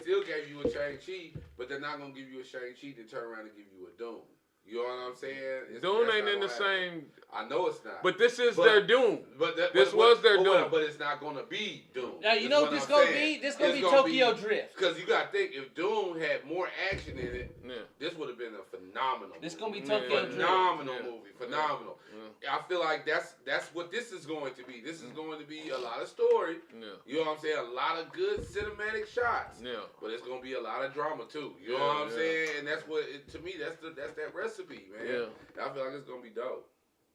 [SPEAKER 7] still gave you a Shang-Chi, but they're not gonna give you a Shang-Chi to turn around and give you a Doom. You know what I'm saying?
[SPEAKER 5] Doom
[SPEAKER 7] that's
[SPEAKER 5] ain't
[SPEAKER 7] not
[SPEAKER 5] in the
[SPEAKER 7] gonna happen.
[SPEAKER 5] same.
[SPEAKER 7] I know it's not.
[SPEAKER 5] But this is
[SPEAKER 7] But-
[SPEAKER 5] their Doom. This was their Doom.
[SPEAKER 7] But it's not gonna be Doom.
[SPEAKER 6] Now you know what this gonna be? This gonna be Tokyo Drift.
[SPEAKER 7] Because you gotta think if Doom had more action in it,
[SPEAKER 5] Yeah.
[SPEAKER 7] this would have been a phenomenal.
[SPEAKER 6] This
[SPEAKER 7] movie.
[SPEAKER 6] gonna be
[SPEAKER 5] Yeah.
[SPEAKER 6] Tokyo Drift.
[SPEAKER 7] Phenomenal
[SPEAKER 5] Yeah.
[SPEAKER 7] movie, phenomenal.
[SPEAKER 5] Yeah.
[SPEAKER 7] I feel like that's what this is going to be. This is going to be a lot of story.
[SPEAKER 5] Yeah.
[SPEAKER 7] You know what I'm saying? A lot of good cinematic shots.
[SPEAKER 5] Yeah.
[SPEAKER 7] But it's gonna be a lot of drama too. You know
[SPEAKER 5] Yeah,
[SPEAKER 7] what I'm
[SPEAKER 5] yeah.
[SPEAKER 7] saying? And that's what to me that's that recipe. recipe, man.
[SPEAKER 5] Yeah.
[SPEAKER 7] I feel like it's gonna be dope.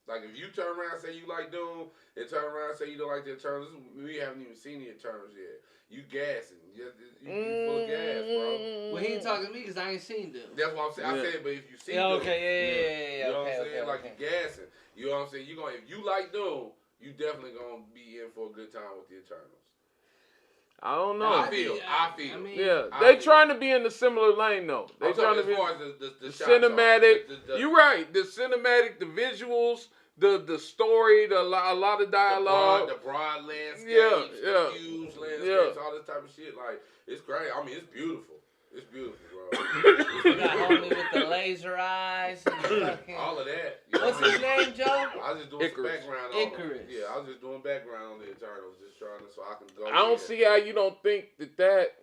[SPEAKER 7] Like if you turn around and say you like Doom, and turn around and say you don't like the Eternals, we haven't even seen the Eternals yet. You gassing. You full of gas, bro.
[SPEAKER 6] Well, he ain't talking to me because I ain't seen them.
[SPEAKER 7] That's what I'm saying. I said, but if you see
[SPEAKER 6] Yeah,
[SPEAKER 7] Doom,
[SPEAKER 6] okay,
[SPEAKER 7] you know what I'm
[SPEAKER 6] okay,
[SPEAKER 7] saying? Like you gassing. You know what I'm saying? If you like Doom, you definitely gonna be in for a good time with the Eternals.
[SPEAKER 5] I don't know.
[SPEAKER 7] I feel.
[SPEAKER 6] I mean,
[SPEAKER 5] They trying to be in a similar lane though. They trying to be
[SPEAKER 7] as far as the
[SPEAKER 5] cinematic.
[SPEAKER 7] the
[SPEAKER 5] You're right. The cinematic, the visuals, the story, a lot of dialogue,
[SPEAKER 7] the broad landscapes,
[SPEAKER 5] yeah.
[SPEAKER 7] the huge landscapes, all this type of shit. Like it's great. I mean, it's beautiful. It's beautiful, bro.
[SPEAKER 6] You got homie with the laser eyes and fucking...
[SPEAKER 7] all of that.
[SPEAKER 6] What's his name, Joe?
[SPEAKER 7] I was just doing some background on
[SPEAKER 6] Icarus.
[SPEAKER 7] them. Yeah, I was just doing background on the Eternals, just trying to so I can go.
[SPEAKER 5] I don't see how you don't think that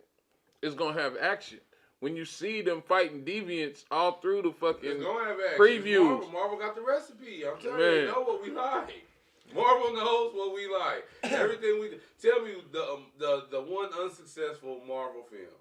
[SPEAKER 5] is gonna have action. When you see them fighting deviants all through the fucking
[SPEAKER 7] it's gonna have action.
[SPEAKER 5] previews.
[SPEAKER 7] Marvel got the recipe. I'm telling you, they know what we like. Marvel knows what we like. Everything we tell me the one unsuccessful Marvel film.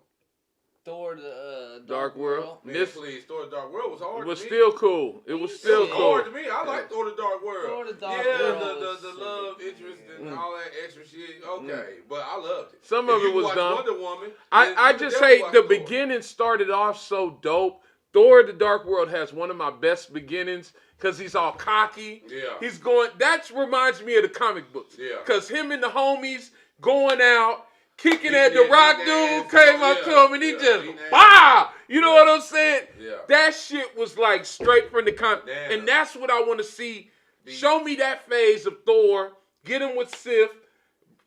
[SPEAKER 6] Thor the
[SPEAKER 5] Dark World.
[SPEAKER 7] Man, please, Thor the Dark World was hard.
[SPEAKER 5] It was
[SPEAKER 7] to me.
[SPEAKER 5] still cool. It was still cool.
[SPEAKER 7] Hard to me. I like Thor the Dark World.
[SPEAKER 6] Thor the Dark World.
[SPEAKER 7] The love interest and all that extra shit. Okay, but I loved it.
[SPEAKER 5] Some of it was dumb.
[SPEAKER 7] Wonder Woman,
[SPEAKER 5] I just hate the beginning started off so dope. Thor the Dark World has one of my best beginnings because he's all cocky.
[SPEAKER 7] Yeah.
[SPEAKER 5] He's going. That reminds me of the comic books.
[SPEAKER 7] Yeah.
[SPEAKER 5] Because him and the homies going out. Kicking at the rock dude came up to him and he just bah! You know what I'm saying?
[SPEAKER 7] Yeah.
[SPEAKER 5] That shit was like straight from the comic. And that's what I want to see. Show me that phase of Thor. Get him with Sif.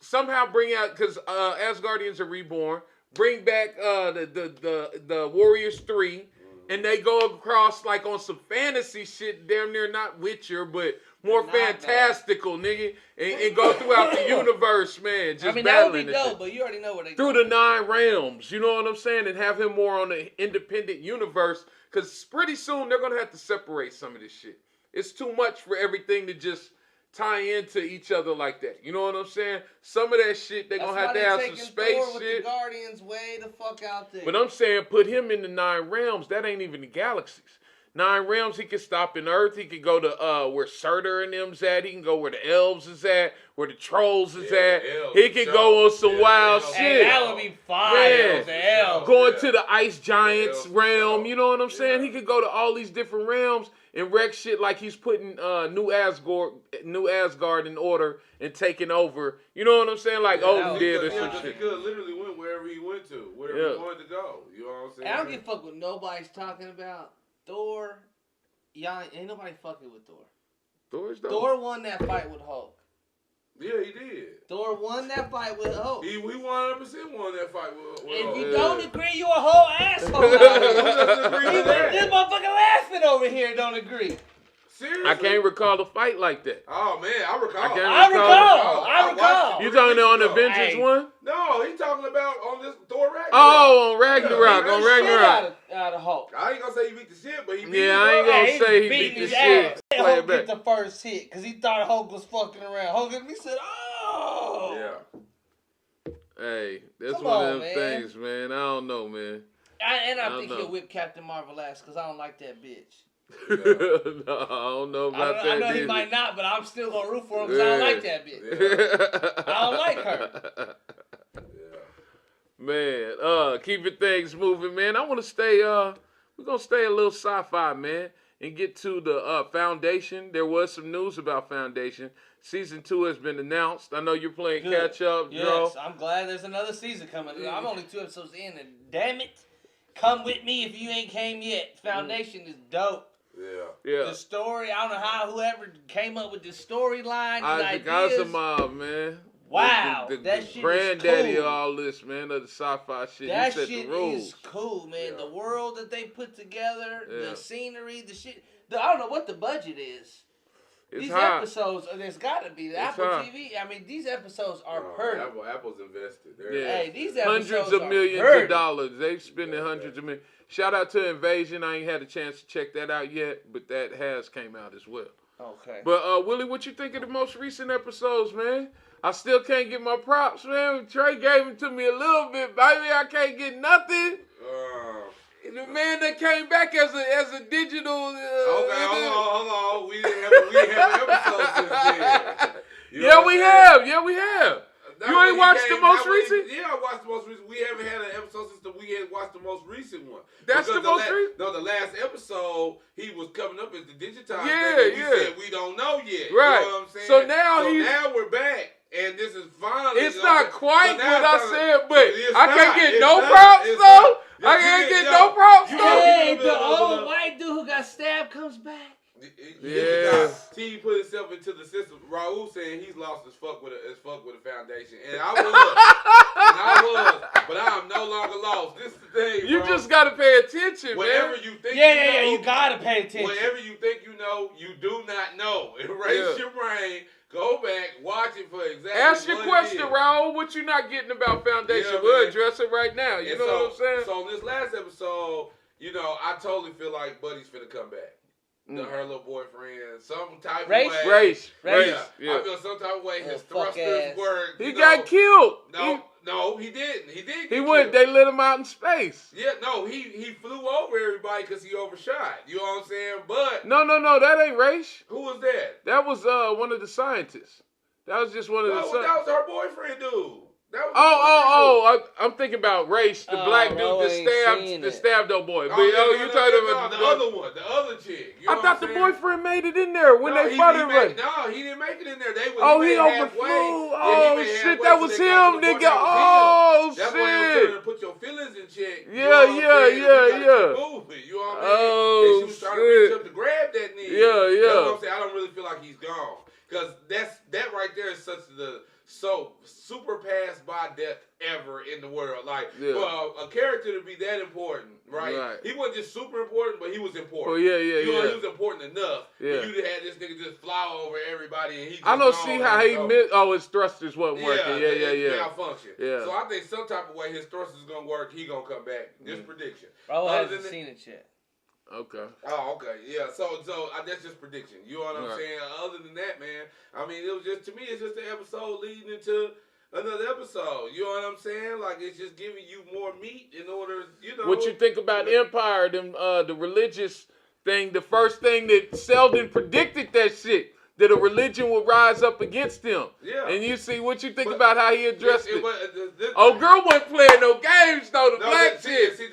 [SPEAKER 5] Somehow bring out, because Asgardians are reborn. Bring back the Warriors 3. And they go across like on some fantasy shit, damn near not Witcher, but more fantastical, nigga, and go throughout the universe, man. Just
[SPEAKER 6] I mean, that would be
[SPEAKER 5] battling
[SPEAKER 6] dope, but you already know where they
[SPEAKER 5] through the 9 realms. You know what I'm saying? And have him more on the independent universe, because pretty soon they're gonna have to separate some of this shit. It's too much for everything to just tie into each other like that. You know what I'm saying? Some of that shit they're gonna have to have some space
[SPEAKER 6] Thor with
[SPEAKER 5] shit.
[SPEAKER 6] The Guardians way the fuck out there.
[SPEAKER 5] But I'm saying put him in the 9 realms. That ain't even the galaxies. 9 realms, he can stop in Earth. He could go to where Surtur and them's at. He can go where the elves is at, where the trolls is at. He could go on some wild shit.
[SPEAKER 6] Hey, that would be fire. The elves.
[SPEAKER 5] Going to the ice giants realm. You know what I'm saying? He could go to all these different realms and wreck shit like he's putting New Asgard in order and taking over. You know what I'm saying? Like Odin did or some shit.
[SPEAKER 7] He could literally went wherever he went to, wherever he wanted to go. You know what I'm saying?
[SPEAKER 6] I don't give a fuck what nobody's talking about. Thor, y'all ain't nobody fucking with Thor. Thor won that fight with Hulk.
[SPEAKER 7] Yeah, he did.
[SPEAKER 6] Thor won that fight with Hulk.
[SPEAKER 7] He 100% won that fight with Hulk.
[SPEAKER 6] If you don't agree, you a whole asshole. Who doesn't agree with that? This motherfucker laughing over here don't agree.
[SPEAKER 7] Seriously?
[SPEAKER 5] I can't recall a fight like that.
[SPEAKER 7] Oh man, I recall.
[SPEAKER 6] I recall.
[SPEAKER 5] You talking on Avengers 1?
[SPEAKER 7] No, he talking about on this Thor Ragnarok.
[SPEAKER 5] Oh, on Ragnarok. On Ragnarok.
[SPEAKER 6] Out of Hulk.
[SPEAKER 7] I ain't gonna say he beat the shit, but he beat
[SPEAKER 5] I ain't gonna say he beat the shit.
[SPEAKER 6] Hulk get the first hit because he thought Hulk was fucking around. Hulk and me said, "Oh."
[SPEAKER 5] Yeah. Hey, that's one of them things, man. I don't know, man.
[SPEAKER 6] I think he'll whip Captain Marvel ass because I don't like that bitch.
[SPEAKER 5] No, I don't know about that.
[SPEAKER 6] I know he might not, but I'm still gonna root for him because I don't like that bitch. I don't like her.
[SPEAKER 5] Man, keeping things moving, man. I want to stay. We're gonna stay a little sci-fi, man, and get to the Foundation. There was some news about Foundation. Season 2 has been announced. I know you're playing catch up, Joe.
[SPEAKER 6] Yes, I'm glad there's another season coming. I'm only 2 episodes in, and damn it, come with me if you ain't came yet. Foundation is dope.
[SPEAKER 5] Yeah.
[SPEAKER 6] The story, I don't know how whoever came up with this storyline,
[SPEAKER 5] Isaac
[SPEAKER 6] ideas.
[SPEAKER 5] Asimov, man.
[SPEAKER 6] Wow,
[SPEAKER 5] the
[SPEAKER 6] that shit
[SPEAKER 5] granddaddy
[SPEAKER 6] is cool.
[SPEAKER 5] of all this, man, of the sci-fi shit.
[SPEAKER 6] That
[SPEAKER 5] he set
[SPEAKER 6] shit
[SPEAKER 5] the rules.
[SPEAKER 6] is cool, man.
[SPEAKER 7] Yeah.
[SPEAKER 6] The world that they put together, the scenery, the shit. I don't know what the budget is. These episodes, there's got to be the Apple TV. I mean, these episodes are perfect.
[SPEAKER 7] Apple's invested.
[SPEAKER 6] Hey, these episodes
[SPEAKER 5] hundreds of millions of dollars. They've spending hundreds of millions. Shout out to Invasion. I ain't had a chance to check that out yet, but that has came out as well.
[SPEAKER 6] Okay.
[SPEAKER 5] But Willie, what you think of the most recent episodes, man? I still can't get my props, man. Trey gave them to me a little bit, baby. I can't get nothing. The man that came back as a digital.
[SPEAKER 7] Okay, hold on. We didn't have an episode since then. You know
[SPEAKER 5] Yeah,
[SPEAKER 7] what
[SPEAKER 5] we
[SPEAKER 7] I'm
[SPEAKER 5] have.
[SPEAKER 7] saying?
[SPEAKER 5] Yeah, we have.
[SPEAKER 7] That
[SPEAKER 5] You
[SPEAKER 7] when
[SPEAKER 5] ain't
[SPEAKER 7] he
[SPEAKER 5] watched
[SPEAKER 7] came-
[SPEAKER 5] the most
[SPEAKER 7] that when he-
[SPEAKER 5] recent?
[SPEAKER 7] Yeah, I watched the most recent. We haven't had an episode since we had watched the most recent one.
[SPEAKER 5] That's
[SPEAKER 7] Because
[SPEAKER 5] the most recent?
[SPEAKER 7] No, the last episode, he was coming up as the digitized
[SPEAKER 5] Yeah,
[SPEAKER 7] thing. We
[SPEAKER 5] yeah.
[SPEAKER 7] said we don't know yet.
[SPEAKER 5] Right.
[SPEAKER 7] You know what I'm saying?
[SPEAKER 5] So now
[SPEAKER 7] we're back. And this is finally.
[SPEAKER 5] It's not quite
[SPEAKER 7] so now
[SPEAKER 5] what I
[SPEAKER 7] it's
[SPEAKER 5] said, but
[SPEAKER 7] it's
[SPEAKER 5] I can't
[SPEAKER 7] not,
[SPEAKER 5] get
[SPEAKER 7] it's
[SPEAKER 5] no
[SPEAKER 7] not,
[SPEAKER 5] props,
[SPEAKER 7] it's
[SPEAKER 5] though.
[SPEAKER 7] not.
[SPEAKER 5] I can't
[SPEAKER 7] You
[SPEAKER 5] get no
[SPEAKER 7] yo,
[SPEAKER 5] props,
[SPEAKER 7] you
[SPEAKER 5] though.
[SPEAKER 6] Hey,
[SPEAKER 7] No,
[SPEAKER 6] the
[SPEAKER 7] no,
[SPEAKER 6] old
[SPEAKER 7] no.
[SPEAKER 6] white dude who got stabbed comes back.
[SPEAKER 5] Yeah.
[SPEAKER 7] T put himself into the system. Raul saying he's lost as fuck with a foundation, and I was, but I am no longer lost. This is the thing,
[SPEAKER 5] You
[SPEAKER 7] bro.
[SPEAKER 5] just got to pay attention,
[SPEAKER 7] Whatever
[SPEAKER 5] man.
[SPEAKER 7] you think,
[SPEAKER 6] Yeah,
[SPEAKER 7] you know,
[SPEAKER 6] you gotta pay attention.
[SPEAKER 7] Whatever you think you know, you do not know. Erase your brain. Go back, watch it for exactly.
[SPEAKER 5] Ask your
[SPEAKER 7] what
[SPEAKER 5] question,
[SPEAKER 7] it is.
[SPEAKER 5] Raul. What you not getting about foundation?
[SPEAKER 7] Yeah,
[SPEAKER 5] We'll
[SPEAKER 7] man.
[SPEAKER 5] address it right now. You
[SPEAKER 7] And
[SPEAKER 5] know
[SPEAKER 7] so,
[SPEAKER 5] what I'm saying?
[SPEAKER 7] So in this last episode, I totally feel like Buddy's finna come back. Her little boyfriend, some type
[SPEAKER 6] Race?
[SPEAKER 7] of way.
[SPEAKER 5] Race.
[SPEAKER 7] Yeah. I feel some type of way his
[SPEAKER 6] fuck
[SPEAKER 7] thrusters
[SPEAKER 6] ass.
[SPEAKER 7] work.
[SPEAKER 5] He got killed.
[SPEAKER 7] No, he didn't. He did.
[SPEAKER 5] He went. They let him out in space.
[SPEAKER 7] Yeah, no, he flew over everybody because he overshot. You know what I'm saying? But
[SPEAKER 5] No, that ain't race.
[SPEAKER 7] who was that?
[SPEAKER 5] That was one of the scientists. That was just one of the.
[SPEAKER 7] No, that was her boyfriend, dude. That was
[SPEAKER 5] I'm thinking about Race, the black dude
[SPEAKER 6] Ro
[SPEAKER 5] that
[SPEAKER 6] ain't seen
[SPEAKER 5] stabbed old boy. But
[SPEAKER 7] you
[SPEAKER 5] talking about
[SPEAKER 7] the other one, the other chick. You
[SPEAKER 5] I
[SPEAKER 7] know
[SPEAKER 5] thought
[SPEAKER 7] what
[SPEAKER 5] the
[SPEAKER 7] I'm saying?
[SPEAKER 5] boyfriend made it in there when they fought him.
[SPEAKER 7] No, he didn't make it in there. They was.
[SPEAKER 5] Oh, he
[SPEAKER 7] made
[SPEAKER 5] overflew.
[SPEAKER 7] halfway.
[SPEAKER 5] Oh,
[SPEAKER 7] he made
[SPEAKER 5] shit,
[SPEAKER 7] halfway
[SPEAKER 5] that
[SPEAKER 7] till
[SPEAKER 5] was
[SPEAKER 7] they got to
[SPEAKER 5] him,
[SPEAKER 7] the point
[SPEAKER 5] nigga.
[SPEAKER 7] that was
[SPEAKER 5] Oh,
[SPEAKER 7] him. That's why they
[SPEAKER 5] shit.
[SPEAKER 7] were to put your feelings in check. You
[SPEAKER 5] Yeah,
[SPEAKER 7] know what I'm saying?
[SPEAKER 5] yeah.
[SPEAKER 7] You gotta keep moving, you know what I mean?
[SPEAKER 5] Oh,
[SPEAKER 7] and she was trying to reach
[SPEAKER 5] shit.
[SPEAKER 7] up to grab that nigga.
[SPEAKER 5] Yeah.
[SPEAKER 7] That's what I'm saying. I don't really feel like he's gone. Because that right there is such the super pass by death ever in the world. Like, for a character to be that important, right? He wasn't just super important, but he was important.
[SPEAKER 5] Oh, yeah.
[SPEAKER 7] You know, he was important enough.
[SPEAKER 5] Yeah.
[SPEAKER 7] You had this nigga just fly over everybody and he just
[SPEAKER 5] I don't
[SPEAKER 7] gone
[SPEAKER 5] see how
[SPEAKER 7] and
[SPEAKER 5] he
[SPEAKER 7] go.
[SPEAKER 5] missed. Oh, his thrusters wasn't working.
[SPEAKER 7] It
[SPEAKER 5] Yeah.
[SPEAKER 7] malfunction.
[SPEAKER 5] Yeah.
[SPEAKER 7] So I think some type of way his thrusters is gonna work. He gonna come back. Just prediction.
[SPEAKER 6] Bro
[SPEAKER 7] Other
[SPEAKER 6] hasn't
[SPEAKER 7] than
[SPEAKER 6] seen it yet.
[SPEAKER 5] Okay.
[SPEAKER 7] Oh, okay, yeah. So that's just prediction. You know what I'm
[SPEAKER 5] Right.
[SPEAKER 7] saying? Other than that, man, I mean, it was just, to me, it's just an episode leading into another episode. You know what I'm saying? Like, it's just giving you more meat in order,
[SPEAKER 5] What you think about Empire, the religious thing? The first thing that Sheldon predicted that shit, that a religion would rise up against him.
[SPEAKER 7] Yeah.
[SPEAKER 5] And you see, what you think about how he addressed it?
[SPEAKER 7] Oh,
[SPEAKER 5] Girl wasn't playing no games though. The black chick.
[SPEAKER 7] See,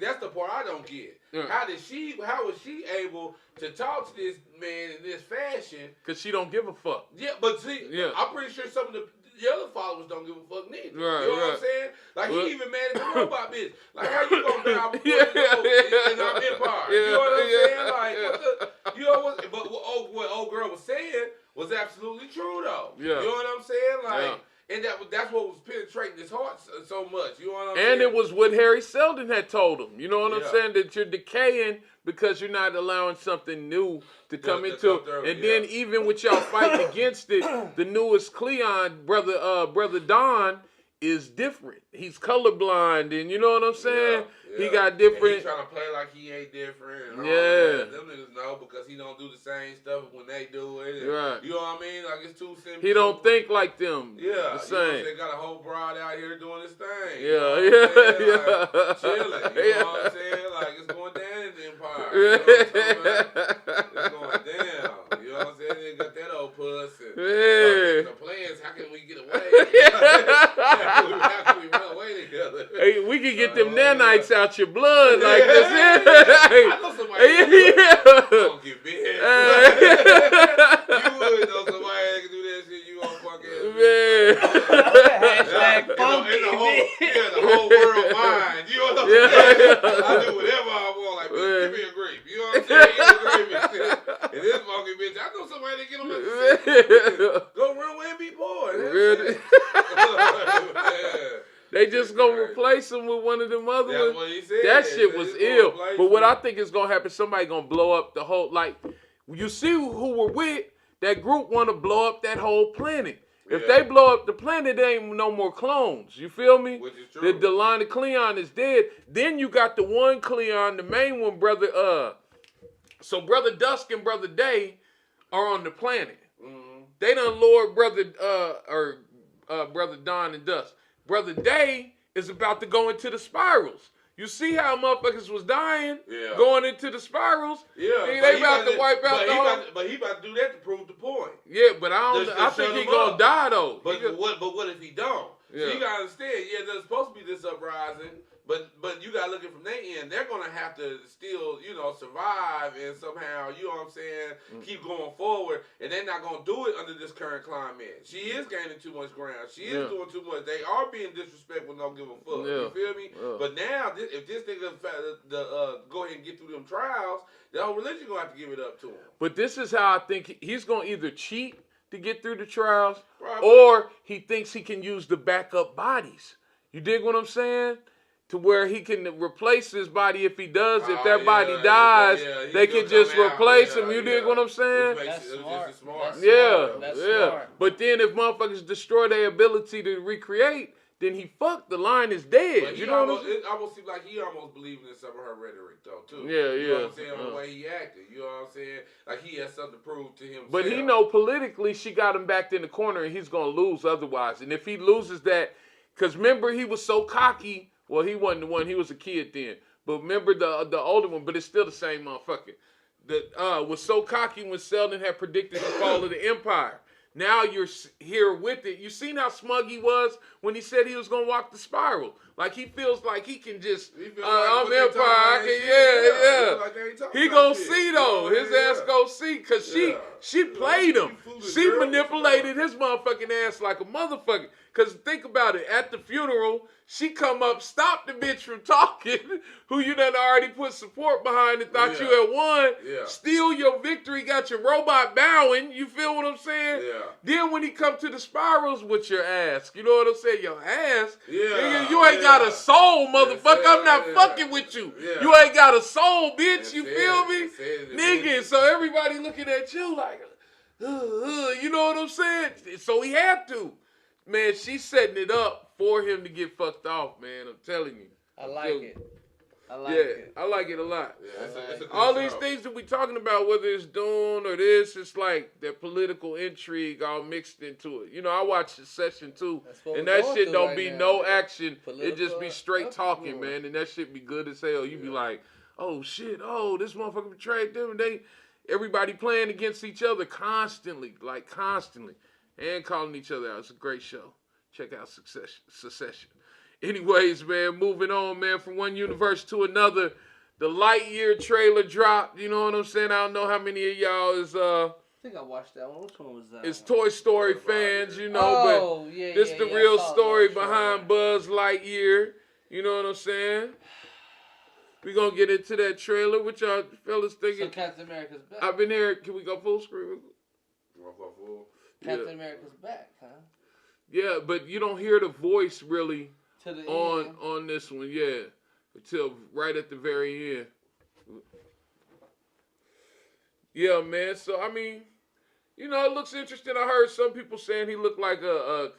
[SPEAKER 7] that's the part I don't get.
[SPEAKER 5] Yeah.
[SPEAKER 7] How was she able to talk to this man in this fashion?
[SPEAKER 5] Cause she don't give a fuck.
[SPEAKER 7] Yeah, but see,
[SPEAKER 5] Yeah.
[SPEAKER 7] I'm pretty sure some of the other followers don't give a fuck neither.
[SPEAKER 5] Right,
[SPEAKER 7] you know what
[SPEAKER 5] right.
[SPEAKER 7] I'm saying? Like,
[SPEAKER 5] Well-
[SPEAKER 7] he even mad at the robot bitch. Like, how you gonna bow before
[SPEAKER 5] Yeah,
[SPEAKER 7] in our empire? You know what I'm
[SPEAKER 5] yeah,
[SPEAKER 7] saying? Like, what the, you know what? But what old girl was saying was absolutely true, though.
[SPEAKER 5] Yeah.
[SPEAKER 7] You know what I'm saying? Like,
[SPEAKER 5] Yeah.
[SPEAKER 7] and that's what was penetrating his heart so much. You know what I'm saying?
[SPEAKER 5] And it was what Harry Seldon had told him. You know what I'm
[SPEAKER 7] Yeah.
[SPEAKER 5] saying? That you're decaying because you're not allowing something new to come
[SPEAKER 7] to
[SPEAKER 5] into.
[SPEAKER 7] come through,
[SPEAKER 5] And
[SPEAKER 7] yeah.
[SPEAKER 5] then even with y'all fighting against it, the newest Cleon, brother Don, is different. He's colorblind, and you know what I'm saying? He got
[SPEAKER 7] And
[SPEAKER 5] different.
[SPEAKER 7] he trying to play like he ain't different. And all
[SPEAKER 5] Yeah.
[SPEAKER 7] that. Them niggas know because he don't do the same stuff when they do it. And,
[SPEAKER 5] Right.
[SPEAKER 7] You know what I mean? Like, it's too simple.
[SPEAKER 5] He don't think like them.
[SPEAKER 7] Yeah.
[SPEAKER 5] The
[SPEAKER 7] You know what I'm
[SPEAKER 5] same.
[SPEAKER 7] saying? Got a whole broad out here doing his thing.
[SPEAKER 5] Yeah,
[SPEAKER 7] You know what I'm saying?
[SPEAKER 5] yeah.
[SPEAKER 7] Like, chilling. You know what I'm saying? Like, it's going down in the empire. You know what I'm talking about? It's going down. You know what I'm saying? They got that old puss. And,
[SPEAKER 5] Yeah.
[SPEAKER 7] the plans, how can we get away? How can we run away together?
[SPEAKER 5] Hey, we can get them nanites out your blood like this.
[SPEAKER 7] I know somebody that don't get big. You would know somebody that can do that shit. You gonna fucking
[SPEAKER 6] Hashtag funky.
[SPEAKER 7] the whole world mine. You know what I'm saying? I do whatever I want. Like, bitch, give me a grape. You know what I'm saying? Give me a grape and shit. And this funky bitch, I know somebody that get them at go run away and be poor.
[SPEAKER 5] Really? They just gonna replace him with one of them other
[SPEAKER 7] That's
[SPEAKER 5] ones.
[SPEAKER 7] what he said.
[SPEAKER 5] That shit was
[SPEAKER 7] He's gonna
[SPEAKER 5] ill.
[SPEAKER 7] replace
[SPEAKER 5] But what
[SPEAKER 7] him.
[SPEAKER 5] I think is gonna happen, somebody gonna blow up the whole, like, you see who we're with, that group wanna blow up that whole planet. If
[SPEAKER 7] Yeah.
[SPEAKER 5] they blow up the planet, there ain't no more clones. You feel me?
[SPEAKER 7] Which is true.
[SPEAKER 5] The line of Cleon is dead. Then you got the one Cleon, the main one, brother. So Brother Dusk and Brother Day are on the planet.
[SPEAKER 7] Mm-hmm.
[SPEAKER 5] They done lured Brother Don and Dusk. Brother Day is about to go into the spirals. You see how motherfuckers was dying,
[SPEAKER 7] Yeah.
[SPEAKER 5] going into the spirals.
[SPEAKER 7] Yeah,
[SPEAKER 5] Nigga,
[SPEAKER 7] but
[SPEAKER 5] they about to wipe out the whole.
[SPEAKER 7] But he about to do that to prove the point.
[SPEAKER 5] Yeah, but I don't.
[SPEAKER 7] Just
[SPEAKER 5] I
[SPEAKER 7] to
[SPEAKER 5] think
[SPEAKER 7] shut
[SPEAKER 5] he
[SPEAKER 7] him
[SPEAKER 5] gonna
[SPEAKER 7] up.
[SPEAKER 5] die though.
[SPEAKER 7] But what if he don't?
[SPEAKER 5] Yeah.
[SPEAKER 7] So you gotta understand. Yeah, there's supposed to be this uprising, but you gotta look at it from their end. They're gonna have to still, survive and somehow, you know what I'm saying, keep going forward. And they're not gonna do it under this current climate. She is gaining too much ground. She is doing too much. They are being disrespectful. Don't give a fuck.
[SPEAKER 5] Yeah.
[SPEAKER 7] You feel me?
[SPEAKER 5] Yeah.
[SPEAKER 7] But now, if this nigga go ahead and get through them trials, the whole religion gonna have to give it up to him.
[SPEAKER 5] But this is how I think he's gonna either cheat to get through the trials,
[SPEAKER 7] Probably.
[SPEAKER 5] or he thinks he can use the backup bodies. You dig what I'm saying? To where he can replace his body if he does. If that body dies, they can just replace him. You dig what I'm saying?
[SPEAKER 6] That's smart.
[SPEAKER 5] Yeah,
[SPEAKER 6] That's
[SPEAKER 5] yeah.
[SPEAKER 6] smart.
[SPEAKER 5] But then if motherfuckers destroy their ability to recreate, then he fucked. The line is dead.
[SPEAKER 7] But
[SPEAKER 5] You know what I'm saying?
[SPEAKER 7] it almost seems like he almost believing in some of her rhetoric though too.
[SPEAKER 5] Yeah,
[SPEAKER 7] You know what
[SPEAKER 5] yeah.
[SPEAKER 7] I'm saying? On the way he acted. You know what I'm saying? Like he has something to prove to himself.
[SPEAKER 5] But he know politically she got him backed in the corner and he's going to lose otherwise. And if he loses that, because remember he was so cocky. Well, he wasn't the one. He was a kid then. But remember the older one, but it's still the same motherfucker. That was so cocky when Selden had predicted the fall of the Empire. Now you're here with it. You seen how smug he was when he said he was going to walk the spiral. Like he feels like he can just, I'm Empire. He gonna see though. His ass gonna see because she played him. She manipulated his motherfucking ass like a motherfucker. Because think about it. At the funeral, she come up, stop the bitch from talking, who you done already put support behind and thought you had won.
[SPEAKER 7] Yeah.
[SPEAKER 5] Steal your victory, got your robot bowing. You feel what I'm saying?
[SPEAKER 7] Yeah.
[SPEAKER 5] Then when he come to the spirals with your ass, you know what I'm saying? Your ass.
[SPEAKER 7] Yeah.
[SPEAKER 5] Nigga, you ain't got a soul, motherfucker. I'm not fucking with you.
[SPEAKER 7] Yeah.
[SPEAKER 5] You ain't got a soul, bitch. You feel me?
[SPEAKER 7] Said it.
[SPEAKER 5] Nigga, so everybody looking at you like, you know what I'm saying? So he had to. Man, she's setting it up for him to get fucked off, man. I'm telling you.
[SPEAKER 6] I like it. I like
[SPEAKER 5] Yeah,
[SPEAKER 6] it.
[SPEAKER 5] I like it a lot.
[SPEAKER 7] Yeah, it's a good
[SPEAKER 5] All
[SPEAKER 7] show.
[SPEAKER 5] these things that we talking about, whether it's Dune or this, it's like that political intrigue all mixed into it. You know, I watch Succession too,
[SPEAKER 6] what
[SPEAKER 5] and
[SPEAKER 6] we're
[SPEAKER 5] that
[SPEAKER 6] going
[SPEAKER 5] shit
[SPEAKER 6] through
[SPEAKER 5] don't
[SPEAKER 6] right
[SPEAKER 5] be
[SPEAKER 6] now.
[SPEAKER 5] no action. It
[SPEAKER 6] Political
[SPEAKER 5] just be straight talking,
[SPEAKER 6] uproar.
[SPEAKER 5] man, and that shit be good as hell. You be like, oh shit, oh this motherfucker betrayed them, and everybody playing against each other constantly, and calling each other out. It's a great show. Check out Succession. Anyways, man, moving on, man, from one universe to another. The Lightyear trailer dropped. You know what I'm saying? I don't know how many of y'all is
[SPEAKER 6] I think I watched that one. Which one was that?
[SPEAKER 5] is Toy Story fans, you know, but this the real story behind Buzz Lightyear. You know what I'm saying? We gonna get into that trailer. What y'all fellas thinking?
[SPEAKER 6] So Captain America's back.
[SPEAKER 5] I've been here. Can we go full screen?
[SPEAKER 6] Captain America's back, huh?
[SPEAKER 5] Yeah, but you don't hear the voice really
[SPEAKER 6] To the end.
[SPEAKER 5] on this one, yeah, until right at the very end. Yeah, man. So I mean, you know, it looks interesting. I heard some people saying he looked like a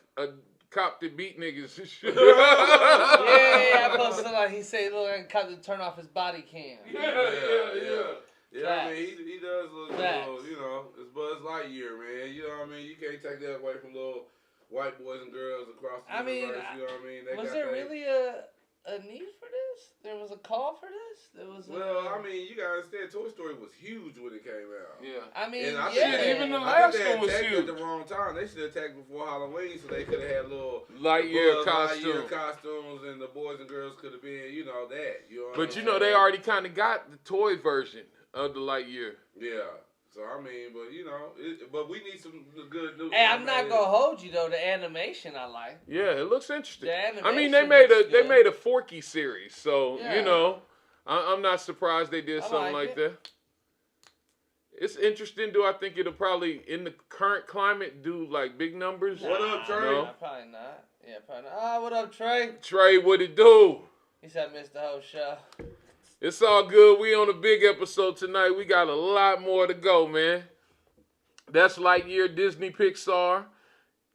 [SPEAKER 5] cop that beat niggas and shit.
[SPEAKER 6] I posted like he said he looked like a cop to turn off his body cam.
[SPEAKER 7] Yeah, I mean, he does look a little, you know, it's Buzz Lightyear, man. You know what I mean? You can't take that away from little white boys and girls across the universe, you know what I mean?
[SPEAKER 6] Was there really a need for this? There was a call for this? There was
[SPEAKER 7] I mean, you gotta understand, Toy Story was huge when it came out.
[SPEAKER 5] Yeah.
[SPEAKER 6] I mean,
[SPEAKER 7] And I
[SPEAKER 5] even the
[SPEAKER 7] I
[SPEAKER 5] last
[SPEAKER 7] think they
[SPEAKER 5] one was
[SPEAKER 7] attacked
[SPEAKER 5] huge.
[SPEAKER 7] at the wrong time. They should have attacked before Halloween so they could have had little
[SPEAKER 5] Lightyear
[SPEAKER 7] Lightyear costumes and the boys and girls could have been, you know, that. You know what
[SPEAKER 5] But
[SPEAKER 7] I'm
[SPEAKER 5] you know,
[SPEAKER 7] saying?
[SPEAKER 5] they already kind of got the toy version of the Lightyear.
[SPEAKER 7] Yeah. So, I mean, but, you know, but we need some good new...
[SPEAKER 6] Hey, I'm not gonna hold you though. The animation I like.
[SPEAKER 5] Yeah, it looks interesting.
[SPEAKER 6] The
[SPEAKER 5] I mean,
[SPEAKER 6] animation
[SPEAKER 5] they
[SPEAKER 6] looks good.
[SPEAKER 5] made a Forky series, so
[SPEAKER 6] Yeah.
[SPEAKER 5] you know, I'm not surprised they did
[SPEAKER 6] I
[SPEAKER 5] something
[SPEAKER 6] like
[SPEAKER 5] like that. It's interesting. Do I think it'll probably in the current climate do like big numbers?
[SPEAKER 7] What up, Trey?
[SPEAKER 5] No.
[SPEAKER 6] Nah, probably not. Yeah, probably not. What up, Trey?
[SPEAKER 5] Trey, what it do?
[SPEAKER 6] He said I missed the whole show.
[SPEAKER 5] It's all good. We on a big episode tonight. We got a lot more to go, man. That's Lightyear, Disney Pixar.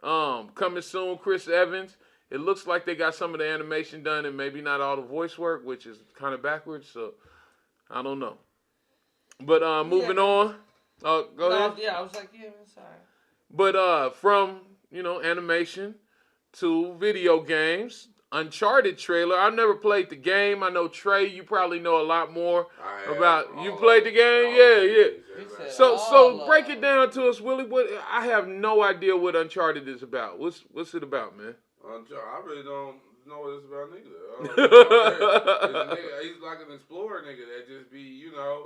[SPEAKER 5] Coming soon, Chris Evans. It looks like they got some of the animation done and maybe not all the voice work, which is kind of backwards, so I don't know. But moving on. Go ahead.
[SPEAKER 6] Yeah, I was like, yeah, man, sorry.
[SPEAKER 5] But from, you know, animation to video games, Uncharted trailer. I've never played the game. I know Trey, you probably know a lot more
[SPEAKER 7] I
[SPEAKER 5] about.
[SPEAKER 7] have
[SPEAKER 5] You
[SPEAKER 7] all
[SPEAKER 5] played
[SPEAKER 7] of
[SPEAKER 5] the
[SPEAKER 7] it.
[SPEAKER 5] game,
[SPEAKER 7] All
[SPEAKER 5] yeah,
[SPEAKER 7] of
[SPEAKER 5] yeah.
[SPEAKER 7] it.
[SPEAKER 6] He said
[SPEAKER 5] So
[SPEAKER 6] all
[SPEAKER 5] break
[SPEAKER 6] of
[SPEAKER 5] it down to us, Willie. What I have no idea what Uncharted is about. What's it about, man?
[SPEAKER 7] I really don't know what it's about neither. He's like an explorer nigga that just be,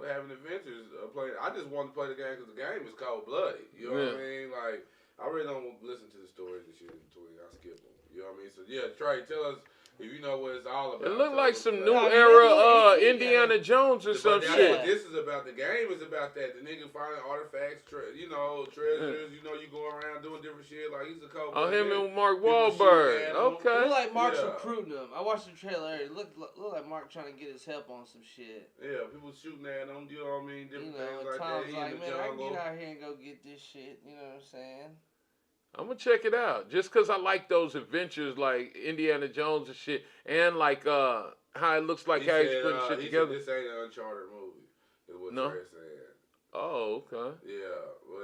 [SPEAKER 7] having adventures. Playing. I just want to play the game because the game is cold blooded. You know what I mean? Like, I really don't listen to the stories and shit in between. I skip them. You know what I mean? So yeah, Trey, tell us if you know what it's all about.
[SPEAKER 5] It looked like some new
[SPEAKER 6] about.
[SPEAKER 5] era Indiana Jones or some
[SPEAKER 7] But that's
[SPEAKER 5] shit.
[SPEAKER 7] what this is about. The game is about that. The nigga finding artifacts, treasures. You go around doing different shit. Like he's a cowboy.
[SPEAKER 5] Oh, him and Mark
[SPEAKER 7] People shoot
[SPEAKER 5] Wahlberg.
[SPEAKER 7] at him.
[SPEAKER 6] It
[SPEAKER 5] Okay.
[SPEAKER 6] looked like Mark's
[SPEAKER 7] Yeah.
[SPEAKER 6] recruiting him. I watched the trailer. It looked like Mark trying to get his help on some shit.
[SPEAKER 7] Yeah, people shooting at him. You know what I mean? Different things
[SPEAKER 6] At
[SPEAKER 7] like that.
[SPEAKER 6] times
[SPEAKER 7] He
[SPEAKER 6] like,
[SPEAKER 7] in the
[SPEAKER 6] man, I can
[SPEAKER 7] jungle.
[SPEAKER 6] get out here and go get this shit. You know what I'm saying?
[SPEAKER 5] I'm gonna check it out just because I like those adventures like Indiana Jones and shit, and like how it looks like how he's putting shit
[SPEAKER 7] he
[SPEAKER 5] together.
[SPEAKER 7] said this ain't an Uncharted movie. Is what
[SPEAKER 5] No?
[SPEAKER 7] Trey said.
[SPEAKER 5] Oh, okay.
[SPEAKER 7] Yeah, but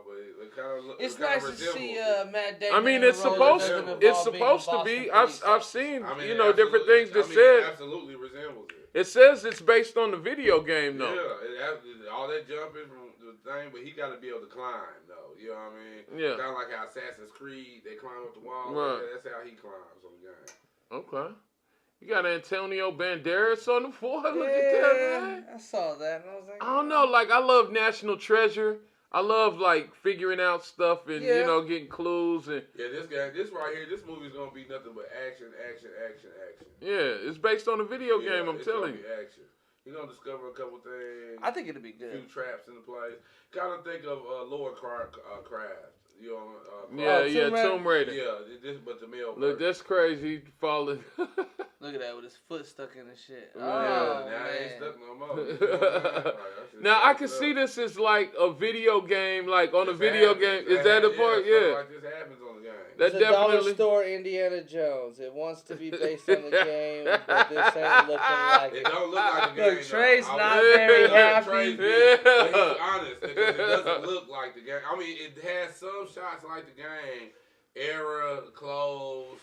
[SPEAKER 7] but it kind of
[SPEAKER 6] It's nice to see Matt Damon.
[SPEAKER 5] I mean,
[SPEAKER 6] in a
[SPEAKER 5] it's
[SPEAKER 6] role
[SPEAKER 5] supposed
[SPEAKER 6] that doesn't
[SPEAKER 5] it's
[SPEAKER 6] involve being
[SPEAKER 5] supposed
[SPEAKER 6] a
[SPEAKER 5] to be.
[SPEAKER 6] Boston
[SPEAKER 5] I've
[SPEAKER 6] police
[SPEAKER 5] seen
[SPEAKER 7] I mean,
[SPEAKER 5] different things that
[SPEAKER 7] it
[SPEAKER 5] said
[SPEAKER 7] absolutely resembles it.
[SPEAKER 5] it says it's based on the video game though.
[SPEAKER 7] Yeah, all that jumping from the thing, but he got to be able to climb though. You know what I mean?
[SPEAKER 5] Yeah.
[SPEAKER 7] Kind of like how Assassin's Creed, they climb up the wall.
[SPEAKER 5] Right.
[SPEAKER 7] That's how he climbs on the game.
[SPEAKER 5] Okay. You got Antonio Banderas on the board. Look at
[SPEAKER 6] Yeah,
[SPEAKER 5] that, man.
[SPEAKER 6] I saw that and I was like,
[SPEAKER 5] I don't know. Like I love National Treasure. I love like figuring out stuff and getting clues and
[SPEAKER 7] Yeah, this right here, this movie's gonna be nothing but action.
[SPEAKER 5] yeah, it's based on a video game. I'm
[SPEAKER 7] it's
[SPEAKER 5] telling
[SPEAKER 7] gonna
[SPEAKER 5] you.
[SPEAKER 7] be action. You're gonna discover a couple things.
[SPEAKER 6] I think it'll be
[SPEAKER 7] A few
[SPEAKER 6] good.
[SPEAKER 7] traps in the place. Kind of think of Lord Craft. You know,
[SPEAKER 5] Tomb Raider.
[SPEAKER 7] Yeah, but the male.
[SPEAKER 5] Look,
[SPEAKER 7] version.
[SPEAKER 5] that's crazy. Falling.
[SPEAKER 6] Look at that with his foot stuck in the shit.
[SPEAKER 5] Yeah,
[SPEAKER 6] Oh,
[SPEAKER 7] now I ain't
[SPEAKER 6] man.
[SPEAKER 7] stuck no more. You know what I mean? Like,
[SPEAKER 5] Now I can see this as like a video game, like on a video game. Is that the part? Yeah.
[SPEAKER 7] Like this happens on the game.
[SPEAKER 5] That
[SPEAKER 6] It's a dollar
[SPEAKER 5] definitely.
[SPEAKER 6] store Indiana Jones. It wants to be based on the game, but this ain't looking like
[SPEAKER 7] It
[SPEAKER 6] it.
[SPEAKER 7] don't look like the game.
[SPEAKER 6] Look, Trey's
[SPEAKER 7] though.
[SPEAKER 6] not
[SPEAKER 5] Yeah.
[SPEAKER 6] very happy.
[SPEAKER 7] Trey's
[SPEAKER 5] Yeah.
[SPEAKER 7] but he's honest because it doesn't look like the game. I mean, it has some shots like the game, era, clothes,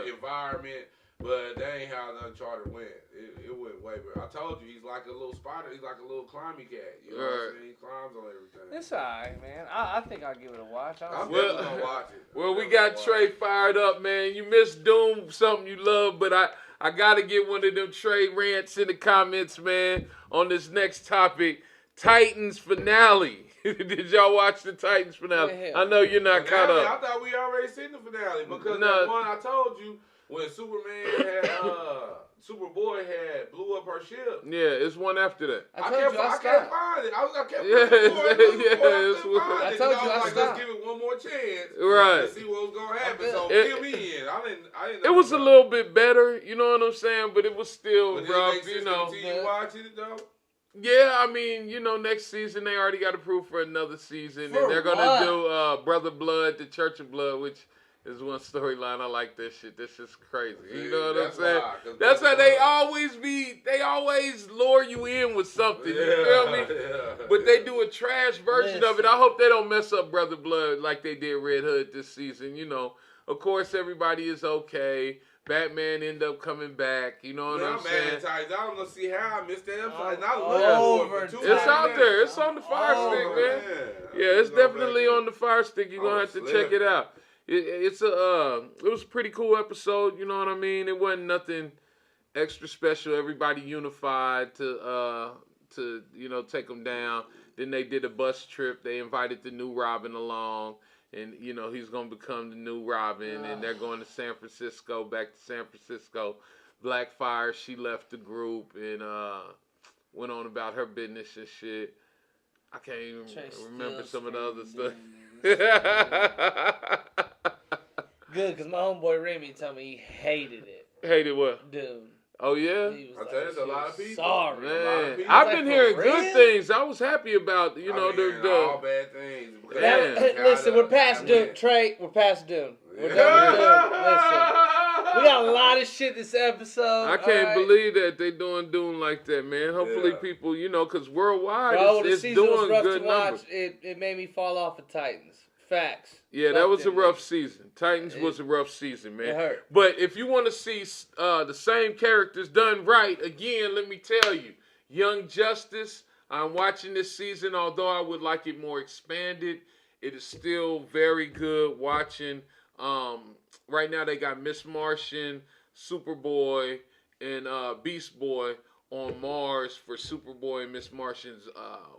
[SPEAKER 7] environment, but that ain't how the Uncharted went. It went way better. I told you, he's like a little spider. He's like a little climby cat. You know what I'm saying? He climbs on everything.
[SPEAKER 6] It's alright, man. I think I'll give it a watch.
[SPEAKER 7] I'm
[SPEAKER 5] Well-
[SPEAKER 7] definitely gonna watch it.
[SPEAKER 5] Well, we got Trey fired up, man. You missed Doom, something you love, but I gotta get one of them Trey rants in the comments, man, on this next topic. Titans finale. Did y'all watch the Titans finale?
[SPEAKER 6] Yeah.
[SPEAKER 5] I know you're not caught
[SPEAKER 7] Finale,
[SPEAKER 5] up.
[SPEAKER 7] I thought we already seen the finale because
[SPEAKER 5] No.
[SPEAKER 7] that one I told you when Superman had Superboy had blew up her ship.
[SPEAKER 5] Yeah, it's one after that.
[SPEAKER 6] I told you I
[SPEAKER 7] can't
[SPEAKER 6] stopped.
[SPEAKER 7] find it. I kept
[SPEAKER 5] Yeah,
[SPEAKER 7] looking for it, looking
[SPEAKER 5] yeah,
[SPEAKER 7] for it.
[SPEAKER 5] it's
[SPEAKER 7] I couldn't find
[SPEAKER 6] I
[SPEAKER 7] it.
[SPEAKER 6] told
[SPEAKER 7] And
[SPEAKER 6] you I
[SPEAKER 7] was like,
[SPEAKER 6] stopped.
[SPEAKER 7] let's give it one more chance.
[SPEAKER 5] Right.
[SPEAKER 7] To see what was gonna happen. So
[SPEAKER 5] It-
[SPEAKER 7] fill me in. I didn't.
[SPEAKER 5] It was a little bit better, you know what I'm saying? But it was still
[SPEAKER 7] But did it
[SPEAKER 5] rough,
[SPEAKER 7] make sense
[SPEAKER 5] you
[SPEAKER 7] to
[SPEAKER 5] know.
[SPEAKER 7] continue watching it though?
[SPEAKER 5] Yeah, I mean, next season they already got approved for another season,
[SPEAKER 6] For
[SPEAKER 5] and they're gonna
[SPEAKER 6] what?
[SPEAKER 5] do Brother Blood, the Church of Blood, which is one storyline. I like that shit. That's just crazy. You know what I'm
[SPEAKER 7] That's
[SPEAKER 5] saying?
[SPEAKER 7] why, 'cause
[SPEAKER 5] That's
[SPEAKER 7] Brother
[SPEAKER 5] how they
[SPEAKER 7] Blood-
[SPEAKER 5] always lure you in with something. You feel me? But they do a trash version of it. I hope they don't mess up Brother Blood like they did Red Hood this season. Of course everybody is okay. Batman end up coming back. You know what
[SPEAKER 7] Man,
[SPEAKER 5] I'm
[SPEAKER 7] I'm mad
[SPEAKER 5] saying?
[SPEAKER 7] at Titans. I don't know see how I missed that episode. And I
[SPEAKER 6] All
[SPEAKER 7] looked
[SPEAKER 6] over
[SPEAKER 7] for it for 2
[SPEAKER 5] It's out
[SPEAKER 7] days.
[SPEAKER 5] there. It's on the Fire
[SPEAKER 6] Oh,
[SPEAKER 5] Stick, man.
[SPEAKER 7] I
[SPEAKER 5] Yeah, it's
[SPEAKER 7] need to go
[SPEAKER 5] definitely
[SPEAKER 7] back
[SPEAKER 5] on the Fire Stick. You're gonna
[SPEAKER 7] Oh,
[SPEAKER 5] have to
[SPEAKER 7] slip.
[SPEAKER 5] check it out. It was a pretty cool episode. You know what I mean? It wasn't nothing extra special. Everybody unified to take them down. Then they did a bus trip. They invited the new Robin along. And, he's going to become the new Robin. And they're going to San Francisco, back to San Francisco. Blackfire, she left the group and went on about her business and shit. I can't even remember some of the other stuff.
[SPEAKER 6] Good, because my homeboy Remy told me he hated it.
[SPEAKER 5] Hated what?
[SPEAKER 6] Dude.
[SPEAKER 5] Oh, yeah?
[SPEAKER 6] He was
[SPEAKER 7] I tell you, there's a lot of
[SPEAKER 6] shit,
[SPEAKER 7] people.
[SPEAKER 6] sorry.
[SPEAKER 7] A lot of
[SPEAKER 5] Man,
[SPEAKER 7] people.
[SPEAKER 5] I've
[SPEAKER 6] Like,
[SPEAKER 5] been
[SPEAKER 6] for
[SPEAKER 5] hearing
[SPEAKER 6] real?
[SPEAKER 5] good things. I was happy about,
[SPEAKER 7] I mean, all
[SPEAKER 5] the
[SPEAKER 7] bad things.
[SPEAKER 5] Man.
[SPEAKER 6] Listen, we're past Doom. Trey, we're past Doom. We're done with Doom. Listen. We got a lot of shit this episode.
[SPEAKER 5] I can't
[SPEAKER 6] alright?
[SPEAKER 5] believe that they doing Doom like that, man. Hopefully
[SPEAKER 7] Yeah.
[SPEAKER 5] people, because worldwide
[SPEAKER 6] Bro, the
[SPEAKER 5] it's
[SPEAKER 6] season was
[SPEAKER 5] doing
[SPEAKER 6] rough
[SPEAKER 5] good
[SPEAKER 6] to watch.
[SPEAKER 5] numbers.
[SPEAKER 6] It made me fall off of Titans. Facts.
[SPEAKER 5] Yeah, that
[SPEAKER 6] Fuck
[SPEAKER 5] was a
[SPEAKER 6] them
[SPEAKER 5] rough
[SPEAKER 6] niggas.
[SPEAKER 5] season. Titans was a rough season, man.
[SPEAKER 6] It hurt.
[SPEAKER 5] But if you want to see the same characters done right, again, let me tell you, Young Justice, I'm watching this season, although I would like it more expanded. It is still very good watching. Right now they got Miss Martian, Superboy, and Beast Boy on Mars for Superboy and Miss Martian's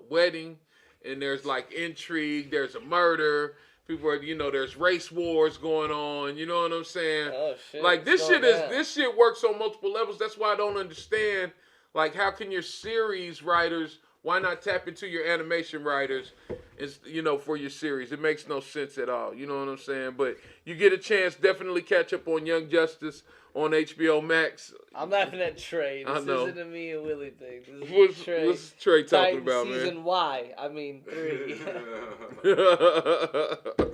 [SPEAKER 5] wedding. And there's like intrigue, there's a murder. People are, there's race wars going on. You know what I'm saying?
[SPEAKER 6] Oh shit!
[SPEAKER 5] Like this shit works on multiple levels. That's why I don't understand. Like, how can your series writers? Why not tap into your animation writers? For your series, it makes no sense at all. You know what I'm saying? But you get a chance, definitely catch up on Young Justice on HBO Max.
[SPEAKER 6] I'm laughing at Trey.
[SPEAKER 5] I
[SPEAKER 6] This
[SPEAKER 5] know.
[SPEAKER 6] isn't a me and Willie thing. This is
[SPEAKER 5] What's Trey talking
[SPEAKER 6] Titan
[SPEAKER 5] about,
[SPEAKER 6] season
[SPEAKER 5] man?
[SPEAKER 6] Y. I mean 3.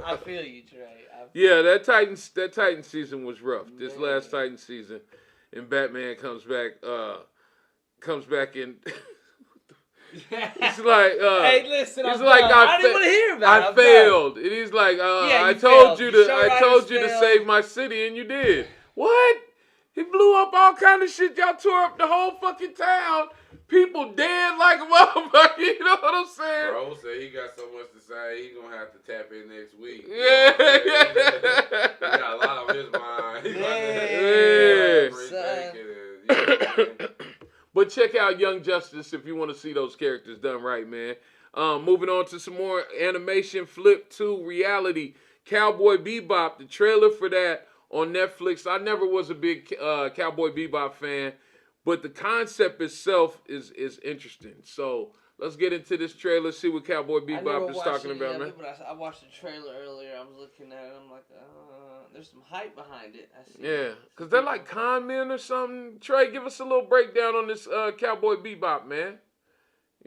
[SPEAKER 6] I feel you, Trey.
[SPEAKER 5] Yeah, that Titan season was rough. This last Titan season, and Batman comes back in. He's like,
[SPEAKER 6] hey, listen,
[SPEAKER 5] he's
[SPEAKER 6] I'm
[SPEAKER 5] like,
[SPEAKER 6] done. I didn't want to hear about it.
[SPEAKER 5] I
[SPEAKER 6] I'm
[SPEAKER 5] failed. And he's like,
[SPEAKER 6] Yeah,
[SPEAKER 5] I
[SPEAKER 6] you
[SPEAKER 5] told
[SPEAKER 6] failed.
[SPEAKER 5] you
[SPEAKER 6] The
[SPEAKER 5] to, I
[SPEAKER 6] showrunners
[SPEAKER 5] told you to
[SPEAKER 6] failed.
[SPEAKER 5] save my city, and you did. What? He blew up all kind of shit. Y'all tore up the whole fucking town. People dead like a motherfucker. You know what I'm saying?
[SPEAKER 7] Bro said he got so much to say, he gonna have to tap in next week.
[SPEAKER 5] Yeah.
[SPEAKER 7] He got a lot on his mind.
[SPEAKER 5] Yeah. But check out Young Justice if you want to see those characters done right, man. Moving on to some more animation, flip to reality. Cowboy Bebop, the trailer for that on Netflix. I never was a big Cowboy Bebop fan, but the concept itself is interesting. So let's get into this trailer, see what Cowboy Bebop is talking about, man.
[SPEAKER 6] But I watched the trailer earlier. I was looking at it. I'm like, there's some hype behind it. I see.
[SPEAKER 5] Yeah, because they're like con men or something. Trey, give us a little breakdown on this Cowboy Bebop, man.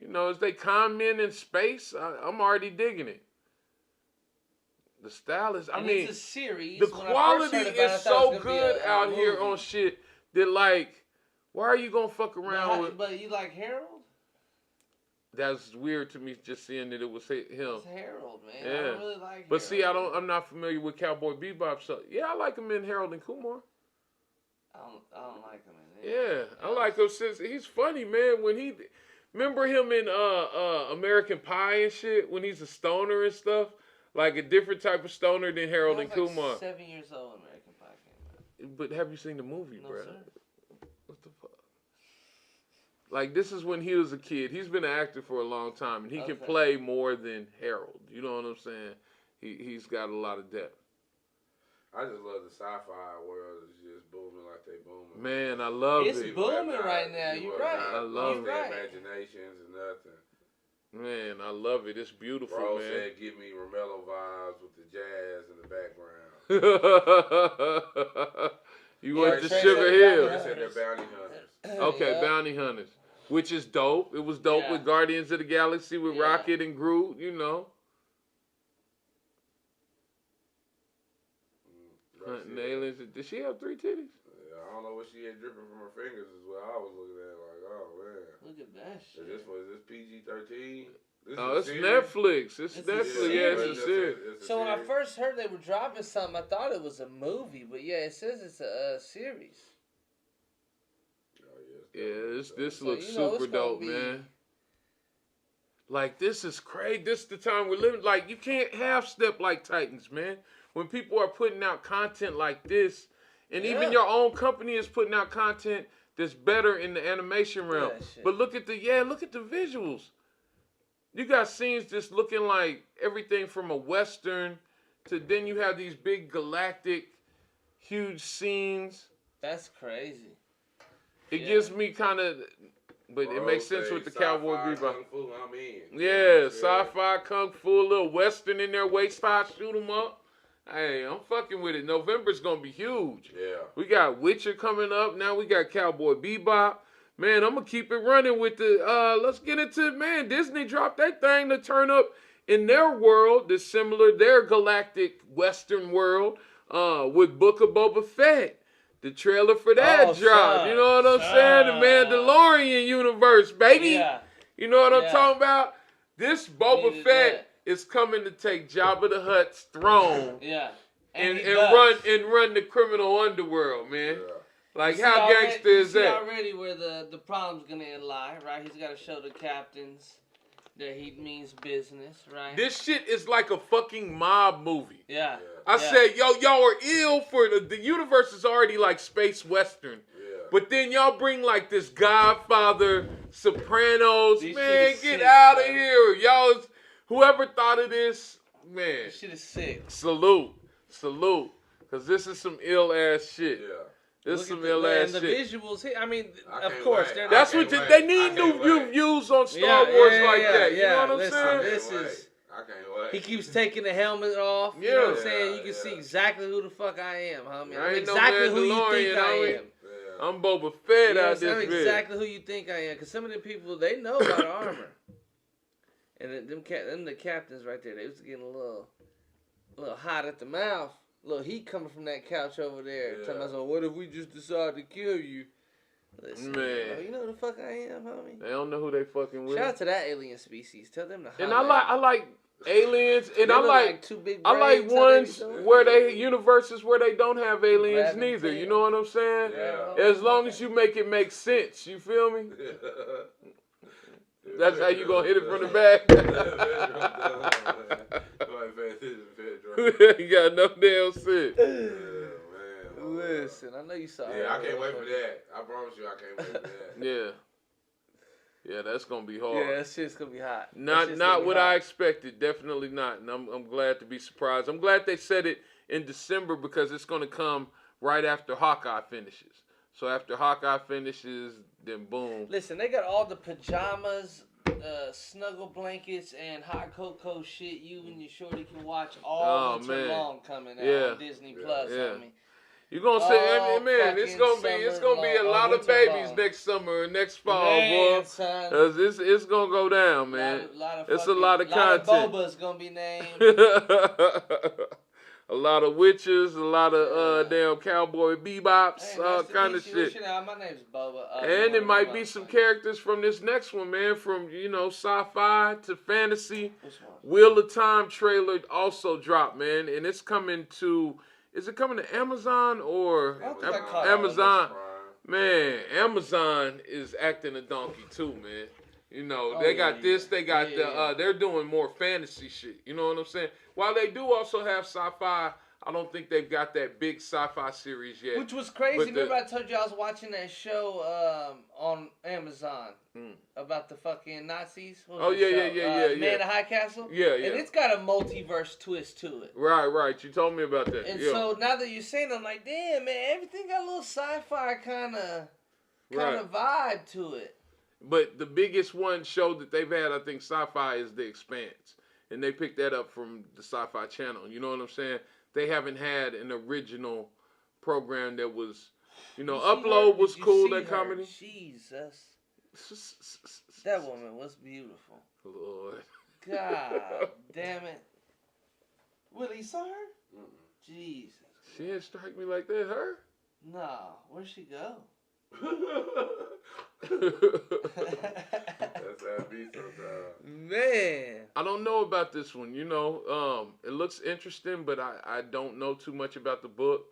[SPEAKER 5] Is they con men in space? I'm already digging it. The style is,
[SPEAKER 6] It's a series.
[SPEAKER 5] The
[SPEAKER 6] When I
[SPEAKER 5] quality
[SPEAKER 6] first heard about it, I
[SPEAKER 5] is
[SPEAKER 6] thought it
[SPEAKER 5] so
[SPEAKER 6] was gonna be
[SPEAKER 5] good
[SPEAKER 6] a
[SPEAKER 5] out here
[SPEAKER 6] movie.
[SPEAKER 5] on shit that, like, why are you going to fuck around with...
[SPEAKER 6] But you like Harold?
[SPEAKER 5] That's weird to me just seeing that it was him.
[SPEAKER 6] It's Harold, man.
[SPEAKER 5] Yeah.
[SPEAKER 6] I don't really like
[SPEAKER 5] But
[SPEAKER 6] Harold.
[SPEAKER 5] see, I'm not familiar with Cowboy Bebop, so yeah, I like him in Harold and Kumar.
[SPEAKER 6] I don't like him in
[SPEAKER 5] Yeah,
[SPEAKER 6] there.
[SPEAKER 5] I like him since he's funny, man. Remember him in American Pie and shit when he's a stoner and stuff, like a different type of stoner than Harold and Kumar.
[SPEAKER 6] I was like 7 years old when American Pie came out.
[SPEAKER 5] But have you seen the movie,
[SPEAKER 6] No,
[SPEAKER 5] bro?
[SPEAKER 6] sir.
[SPEAKER 5] What the fuck? Like, this is when he was a kid. He's been an actor for a long time, and he can play more than Harold. You know what I'm saying? He's got a lot of depth.
[SPEAKER 7] I just love the sci-fi world. It's just booming like they booming.
[SPEAKER 5] Man, I love
[SPEAKER 6] It's
[SPEAKER 5] it.
[SPEAKER 6] booming right now. You're right.
[SPEAKER 5] I love
[SPEAKER 6] You're
[SPEAKER 5] it.
[SPEAKER 6] right.
[SPEAKER 7] Imaginations and nothing.
[SPEAKER 5] Man, I love it. It's beautiful,
[SPEAKER 7] Bro
[SPEAKER 5] man.
[SPEAKER 7] said, give me Romello vibes with the jazz in the background.
[SPEAKER 5] You went to
[SPEAKER 6] Trey
[SPEAKER 5] Sugar
[SPEAKER 6] said
[SPEAKER 5] Hill.
[SPEAKER 7] They said they're bounty hunters.
[SPEAKER 5] Okay,
[SPEAKER 6] Yeah.
[SPEAKER 5] Bounty Hunters. Which is dope. It was dope
[SPEAKER 6] Yeah.
[SPEAKER 5] with Guardians of the Galaxy with
[SPEAKER 6] Yeah.
[SPEAKER 5] Rocket and Groot, Hunting aliens. Did she have 3 titties?
[SPEAKER 7] Yeah, I don't know what she had dripping from her fingers is what I was looking at. Like, oh man.
[SPEAKER 6] Look at that shit.
[SPEAKER 7] Is this PG-13?
[SPEAKER 5] Oh, it's Netflix. It's
[SPEAKER 6] It's a
[SPEAKER 5] Netflix. Yeah, it's a series.
[SPEAKER 6] So when I first heard they were dropping something, I thought it was a movie, but yeah, it says it's a series.
[SPEAKER 5] Yeah, this
[SPEAKER 6] So,
[SPEAKER 5] looks
[SPEAKER 6] you know,
[SPEAKER 5] super
[SPEAKER 6] it's gonna
[SPEAKER 5] dope,
[SPEAKER 6] be-
[SPEAKER 5] man. Like, this is crazy. This is the time we're living. Like, you can't half step like Titans, man. When people are putting out content like this, and
[SPEAKER 6] Yeah.
[SPEAKER 5] even your own company is putting out content that's better in the animation realm.
[SPEAKER 6] that shit.
[SPEAKER 5] But look at the visuals. You got scenes just looking like everything from a Western to then you have these big galactic, huge scenes.
[SPEAKER 6] That's crazy.
[SPEAKER 5] It
[SPEAKER 6] Yeah.
[SPEAKER 5] gives me kind of, but it makes sense with the Cowboy Bebop.
[SPEAKER 7] Kung Fu, I'm in.
[SPEAKER 5] Yeah, sci-fi, kung fu, a little Western in there, waist high, shoot 'em up. Hey, I'm fucking with it. November's gonna be huge.
[SPEAKER 7] Yeah.
[SPEAKER 5] We got Witcher coming up. Now we got Cowboy Bebop. Man, I'm gonna keep it running with the. Let's get into it, man. Disney dropped that thing to turn up in their world, that's similar, their galactic Western world, with Book of Boba Fett. The trailer for that
[SPEAKER 6] Oh,
[SPEAKER 5] dropped.
[SPEAKER 6] son,
[SPEAKER 5] You know what I'm saying? The Mandalorian universe, baby.
[SPEAKER 6] Yeah.
[SPEAKER 5] You know what I'm
[SPEAKER 6] Yeah.
[SPEAKER 5] talking about? This Boba
[SPEAKER 6] Needed
[SPEAKER 5] Fett
[SPEAKER 6] that.
[SPEAKER 5] is coming to take Jabba the Hutt's throne.
[SPEAKER 6] Yeah.
[SPEAKER 5] And run the criminal underworld, man.
[SPEAKER 7] Yeah.
[SPEAKER 5] Like how gangster is that?
[SPEAKER 6] Already where the problem's gonna lie, right? He's got to show the captains that he means business, right?
[SPEAKER 5] This shit is like a fucking mob movie.
[SPEAKER 6] Yeah.
[SPEAKER 5] I said, y'all are ill for the universe is already like space western.
[SPEAKER 7] Yeah.
[SPEAKER 5] But then y'all bring like this Godfather, Sopranos,
[SPEAKER 6] This
[SPEAKER 5] man,
[SPEAKER 6] shit is
[SPEAKER 5] get
[SPEAKER 6] sick,
[SPEAKER 5] out of
[SPEAKER 6] bro.
[SPEAKER 5] here. Y'all, whoever thought of this, man,
[SPEAKER 6] This shit is sick.
[SPEAKER 5] salute. Cause this is some ill ass shit.
[SPEAKER 7] Yeah.
[SPEAKER 5] This is
[SPEAKER 6] Look
[SPEAKER 5] some
[SPEAKER 6] at
[SPEAKER 5] ill ass
[SPEAKER 6] and the
[SPEAKER 5] shit.
[SPEAKER 6] visuals here. I mean,
[SPEAKER 7] I
[SPEAKER 6] of
[SPEAKER 7] can't
[SPEAKER 6] course,
[SPEAKER 7] wait.
[SPEAKER 6] they're
[SPEAKER 5] That's
[SPEAKER 6] not.
[SPEAKER 5] what they need new views on Star Wars like that. You know what I'm
[SPEAKER 6] listen,
[SPEAKER 5] saying?
[SPEAKER 6] This is.
[SPEAKER 7] I can't wait.
[SPEAKER 6] He keeps taking the helmet off. You know what I'm
[SPEAKER 5] Yeah.
[SPEAKER 6] saying? You can see exactly who the fuck I am, homie.
[SPEAKER 5] I
[SPEAKER 6] I'm
[SPEAKER 5] ain't no
[SPEAKER 6] exactly who you
[SPEAKER 5] Mandalorian,
[SPEAKER 6] think I
[SPEAKER 5] homie.
[SPEAKER 6] am.
[SPEAKER 7] Yeah.
[SPEAKER 5] I'm Boba Fett
[SPEAKER 6] You know what I'm
[SPEAKER 5] out
[SPEAKER 6] saying?
[SPEAKER 5] this
[SPEAKER 6] I'm
[SPEAKER 5] bitch.
[SPEAKER 6] exactly who you think I am. Because some of the people, they know about armor. And them the captains right there, they was getting a little hot at the mouth. A little heat coming from that couch over there.
[SPEAKER 7] Yeah.
[SPEAKER 6] Talking about, so what if we just decide to kill you? Listen,
[SPEAKER 5] Man.
[SPEAKER 6] bro, you know who the fuck I am, homie?
[SPEAKER 5] They don't know who they fucking with.
[SPEAKER 6] Shout out to that alien species. Tell them to
[SPEAKER 5] And
[SPEAKER 6] holler
[SPEAKER 5] I like aliens, and
[SPEAKER 6] They
[SPEAKER 5] I
[SPEAKER 6] look
[SPEAKER 5] like
[SPEAKER 6] two big
[SPEAKER 5] I like
[SPEAKER 6] braids, how they
[SPEAKER 5] ones
[SPEAKER 6] be doing.
[SPEAKER 5] where they universes where they don't have aliens
[SPEAKER 6] Grabbing
[SPEAKER 5] neither.
[SPEAKER 6] tail.
[SPEAKER 5] You know what I'm saying?
[SPEAKER 7] Yeah.
[SPEAKER 5] As long as you make it make sense, you feel me? That's how you gonna hit it from the back. You got no damn sense.
[SPEAKER 6] Listen, I know you saw it.
[SPEAKER 7] Yeah, I can't wait for that. I promise you, I can't wait for that.
[SPEAKER 5] Yeah, that's gonna be hard.
[SPEAKER 6] Yeah, that shit's gonna be hot. That
[SPEAKER 5] Not
[SPEAKER 6] shit's
[SPEAKER 5] not
[SPEAKER 6] gonna be
[SPEAKER 5] what
[SPEAKER 6] hot.
[SPEAKER 5] I expected. Definitely not. And I'm glad to be surprised. I'm glad they said it in December because it's gonna come right after Hawkeye finishes. So after Hawkeye finishes, then boom.
[SPEAKER 6] Listen, they got all the pajamas, snuggle blankets, and hot cocoa shit you and your shorty can watch all winter long coming out on Disney Plus.
[SPEAKER 5] Yeah.
[SPEAKER 6] I mean,
[SPEAKER 5] You gonna say, I mean, man, it's gonna be a lot of babies next summer and next fall, boy.
[SPEAKER 6] Son.
[SPEAKER 5] Cause it's gonna go down, man. It's a lot of content.
[SPEAKER 6] Boba's gonna be named.
[SPEAKER 5] A lot of witches, a lot of damn Cowboy Bebops,
[SPEAKER 6] Hey,
[SPEAKER 5] all
[SPEAKER 6] nice to
[SPEAKER 5] kind
[SPEAKER 6] meet
[SPEAKER 5] of
[SPEAKER 6] you.
[SPEAKER 5] shit.
[SPEAKER 6] My name's Boba.
[SPEAKER 5] And it might be some characters from this next one, man. From sci-fi to fantasy.
[SPEAKER 6] Which one?
[SPEAKER 5] Wheel of Time trailer also dropped, man, and it's coming to. Is it coming to Amazon or
[SPEAKER 6] I don't think I caught all of
[SPEAKER 5] Amazon? Man, Amazon is acting a donkey too, man. You know, they got this, they got they're doing more fantasy shit. You know what I'm saying? While they do also have sci-fi, I don't think they've got that big sci-fi series yet.
[SPEAKER 6] Which was crazy.
[SPEAKER 5] But
[SPEAKER 6] Remember I told you I was watching that show on Amazon about the fucking Nazis? What was the show? Man in the High Castle?
[SPEAKER 5] Yeah.
[SPEAKER 6] And it's got a multiverse twist to it.
[SPEAKER 5] Right. You told me about that.
[SPEAKER 6] And so now that you're saying it, I'm like, damn, man, everything got a little sci-fi kind of vibe to it.
[SPEAKER 5] But the biggest one show that they've had, I think, sci-fi is The Expanse. And they picked that up from the Sci-Fi Channel. You know what I'm saying? They haven't had an original program that was, Upload was cool, that comedy.
[SPEAKER 6] Jesus. That woman was beautiful.
[SPEAKER 5] Lord.
[SPEAKER 6] God damn it. Willie, you saw her? Jesus.
[SPEAKER 5] She didn't strike me like that, her?
[SPEAKER 6] No. Where'd she go?
[SPEAKER 7] That's how it be sometimes.
[SPEAKER 6] Man.
[SPEAKER 5] I don't know about this one. It looks interesting, but I don't know too much about the book.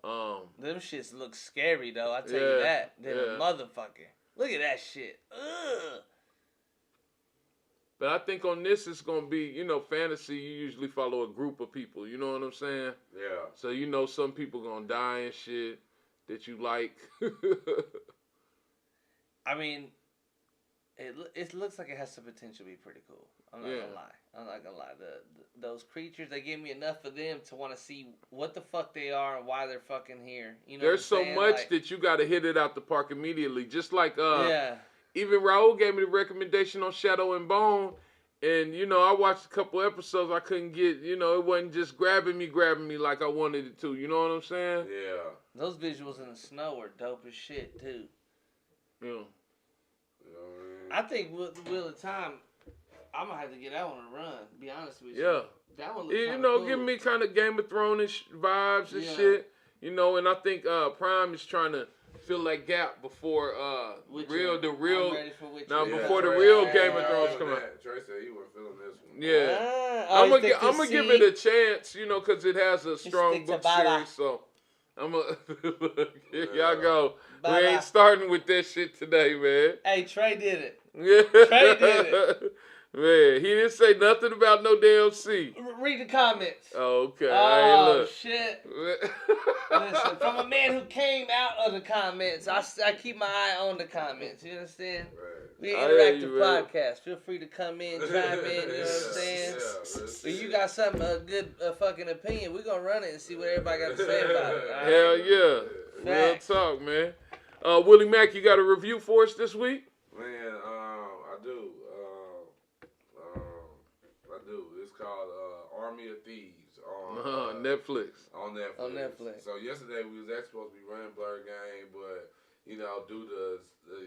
[SPEAKER 6] Them shits look scary, though. I tell you that. They're a motherfucker. Look at that shit. Ugh.
[SPEAKER 5] But I think on this, it's going to be, fantasy, you usually follow a group of people. You know what I'm saying?
[SPEAKER 7] Yeah.
[SPEAKER 5] So, some people going to die and shit that you like.
[SPEAKER 6] I mean, it looks like it has the potential to be pretty cool. I'm not gonna lie. Those creatures, they give me enough of them to want to see what the fuck they are and why they're fucking here. You know,
[SPEAKER 5] there's so much that you got to hit it out the park immediately. Just like even Raul gave me the recommendation on Shadow and Bone, and I watched a couple episodes. I couldn't get, it wasn't just grabbing me like I wanted it to. You know what I'm saying?
[SPEAKER 7] Yeah.
[SPEAKER 6] Those visuals in the snow are dope as shit too.
[SPEAKER 5] Yeah.
[SPEAKER 6] I think Wheel of Time, I'm gonna have to get that one a run. To be honest with you.
[SPEAKER 5] Yeah.
[SPEAKER 6] That one looks cool.
[SPEAKER 5] Giving me kind of Game of Thrones vibes and shit. And I think Prime is trying to fill that gap before
[SPEAKER 6] Which
[SPEAKER 5] the real
[SPEAKER 6] one?
[SPEAKER 5] before the real Game of Thrones come out.
[SPEAKER 7] Trey said he wasn't feeling this one.
[SPEAKER 5] Yeah,
[SPEAKER 6] I'm
[SPEAKER 5] I'm gonna give it a chance, you know, because it has a strong book series. So I'm gonna y'all go. We ain't starting with that shit today, man.
[SPEAKER 6] Hey, Trey did it.
[SPEAKER 5] Yeah.
[SPEAKER 6] Trey did it.
[SPEAKER 5] Man, he didn't say nothing about no damn C.
[SPEAKER 6] Read the comments.
[SPEAKER 5] Oh, okay.
[SPEAKER 6] Oh,
[SPEAKER 5] hey, look.
[SPEAKER 6] shit. Listen, from a man who came out of the comments, I keep my eye on the comments. You understand?
[SPEAKER 7] Right.
[SPEAKER 6] We an interactive podcast. Feel free to come in, chime in. You know what I'm saying? If you got something, a good fucking opinion, we're going to run it and see what everybody got to say about it. Right?
[SPEAKER 5] Hell yeah. Real talk, man. Willie Mack, you got a review for us this week?
[SPEAKER 7] Man, I do. It's called Army of Thieves on
[SPEAKER 5] Netflix.
[SPEAKER 7] On Netflix. So yesterday we was actually supposed to be running Blerd Gang, but you know, due to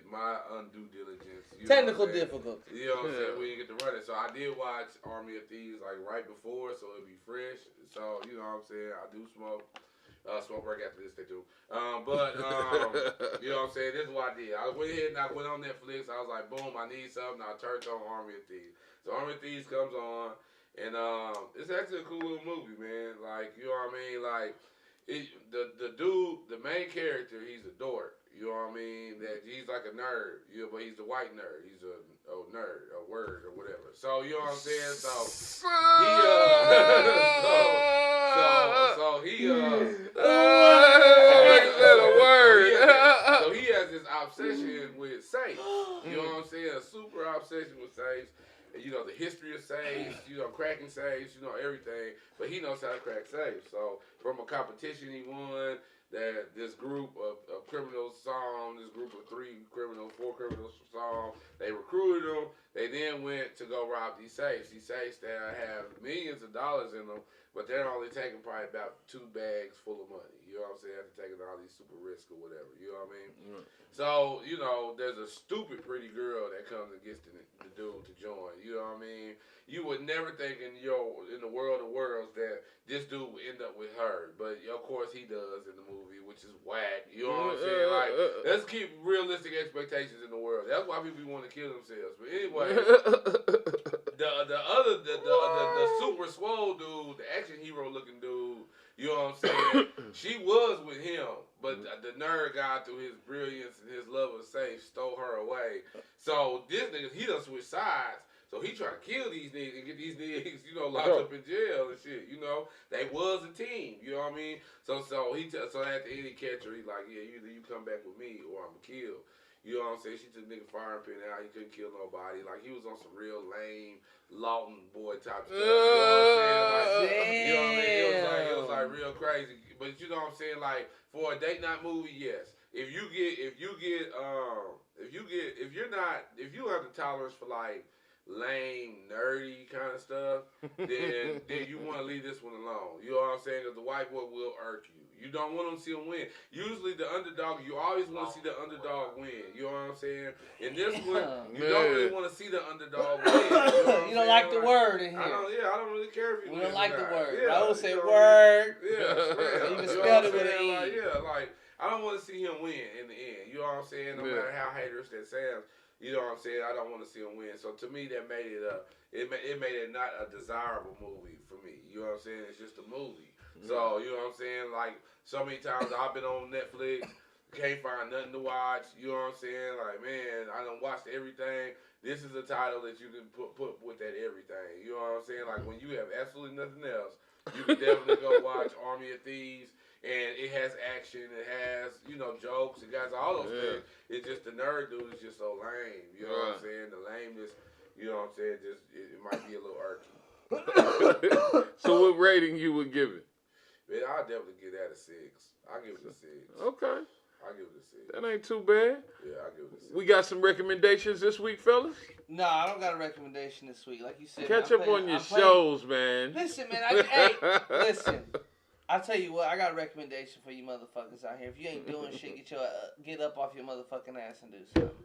[SPEAKER 7] my undue diligence,
[SPEAKER 6] technical difficulty.
[SPEAKER 7] You know what I'm saying? We didn't get to run it. So I did watch Army of Thieves like right before, so it'd be fresh. So you know what I'm saying? I do smoke. Smoke break after this, they do. You know what I'm saying? This is what I did. I went ahead and I went on Netflix. I was like, boom, I need something. I turned on Army of Thieves. So Army of Thieves comes on, and it's actually a cool little movie, man. Like, you know what I mean? Like, the dude, the main character, he's a dork. You know what I mean? That he's like a nerd, but he's the white nerd. He's a nerd, a word or whatever. So you know what I'm saying? So so he has this obsession with safes. You know what I'm saying? A super obsession with safes. You know, the history of safes, you know, cracking safes, you know, everything. But he knows how to crack safes. So from a competition he won, that this group of criminals saw him, this group of 4 criminals saw him. They recruited him. They then went to go rob these safes. These safes that have millions of dollars in them, but they're only taking probably about 2 bags full of money. You know what I'm saying? After taking all these super risks or whatever. You know what I mean? Mm-hmm. So, you know, there's a stupid pretty girl that comes and gets the dude to join. You know what I mean? You would never think in the world of worlds that this dude would end up with her. But, of course, he does in the movie, which is whack. You know what I'm saying? Like, let's keep realistic expectations in the world. That's why people want to kill themselves. But anyway, the super swole dude, the action hero looking dude, you know what I'm saying? She was with him, but the nerd guy, through his brilliance and his love of safe, stole her away. So this nigga, he done switched sides. So he trying to kill these niggas and get these niggas, you know, locked up in jail and shit. You know, they was a team. You know what I mean? So at the end he catch her. He's like, yeah, either you come back with me or I'm gonna kill. You know what I'm saying? She took nigga firing pin out. He couldn't kill nobody. Like, he was on some real lame Lawton boy type stuff. You know what I'm saying? Like, you know what I mean? It was like real crazy. But you know what I'm saying? Like, for a date night movie, yes. If you have the tolerance for like lame, nerdy kind of stuff, then you want to leave this one alone. You know what I'm saying? Because the white boy will irk you. You don't want to see him win. Usually the underdog, you always want to see the underdog win. You know what I'm saying? In this one, you don't really want to see the underdog win.
[SPEAKER 6] You don't like the word in here.
[SPEAKER 7] I don't really care if you
[SPEAKER 6] We don't like the word.
[SPEAKER 7] Yeah,
[SPEAKER 6] I would say word.
[SPEAKER 7] Yeah,
[SPEAKER 6] you can spell it with an E.
[SPEAKER 7] Like, I don't want to see him win in the end. You know what I'm saying? No matter how haters that sounds. You know what I'm saying? I don't want to see him win. So to me, that made it it made it not a desirable movie for me. You know what I'm saying? It's just a movie. So, you know what I'm saying? Like, so many times I've been on Netflix, can't find nothing to watch. You know what I'm saying? Like, man, I done watched everything. This is a title that you can put with that everything. You know what I'm saying? Like, when you have absolutely nothing else, you can definitely go watch Army of Thieves. And it has action, it has, you know, jokes, it has all those things. It's just the nerd dude is just so lame. You know what I'm saying? The lameness, you know what I'm saying? Just it might be a little irky.
[SPEAKER 5] So what rating you would give it?
[SPEAKER 7] Man, I'll definitely give that a 6. I'll give it a 6.
[SPEAKER 5] Okay.
[SPEAKER 7] I'll give it a 6.
[SPEAKER 5] That ain't too bad.
[SPEAKER 7] Yeah, I'll give it a 6.
[SPEAKER 5] We got some recommendations this week, fellas?
[SPEAKER 6] No, I don't got a recommendation this week. Like you said,
[SPEAKER 5] catch up on your shows, man.
[SPEAKER 6] Listen, man. Listen. I'll tell you what, I got a recommendation for you motherfuckers out here. If you ain't doing shit, get up off your motherfucking ass and do something.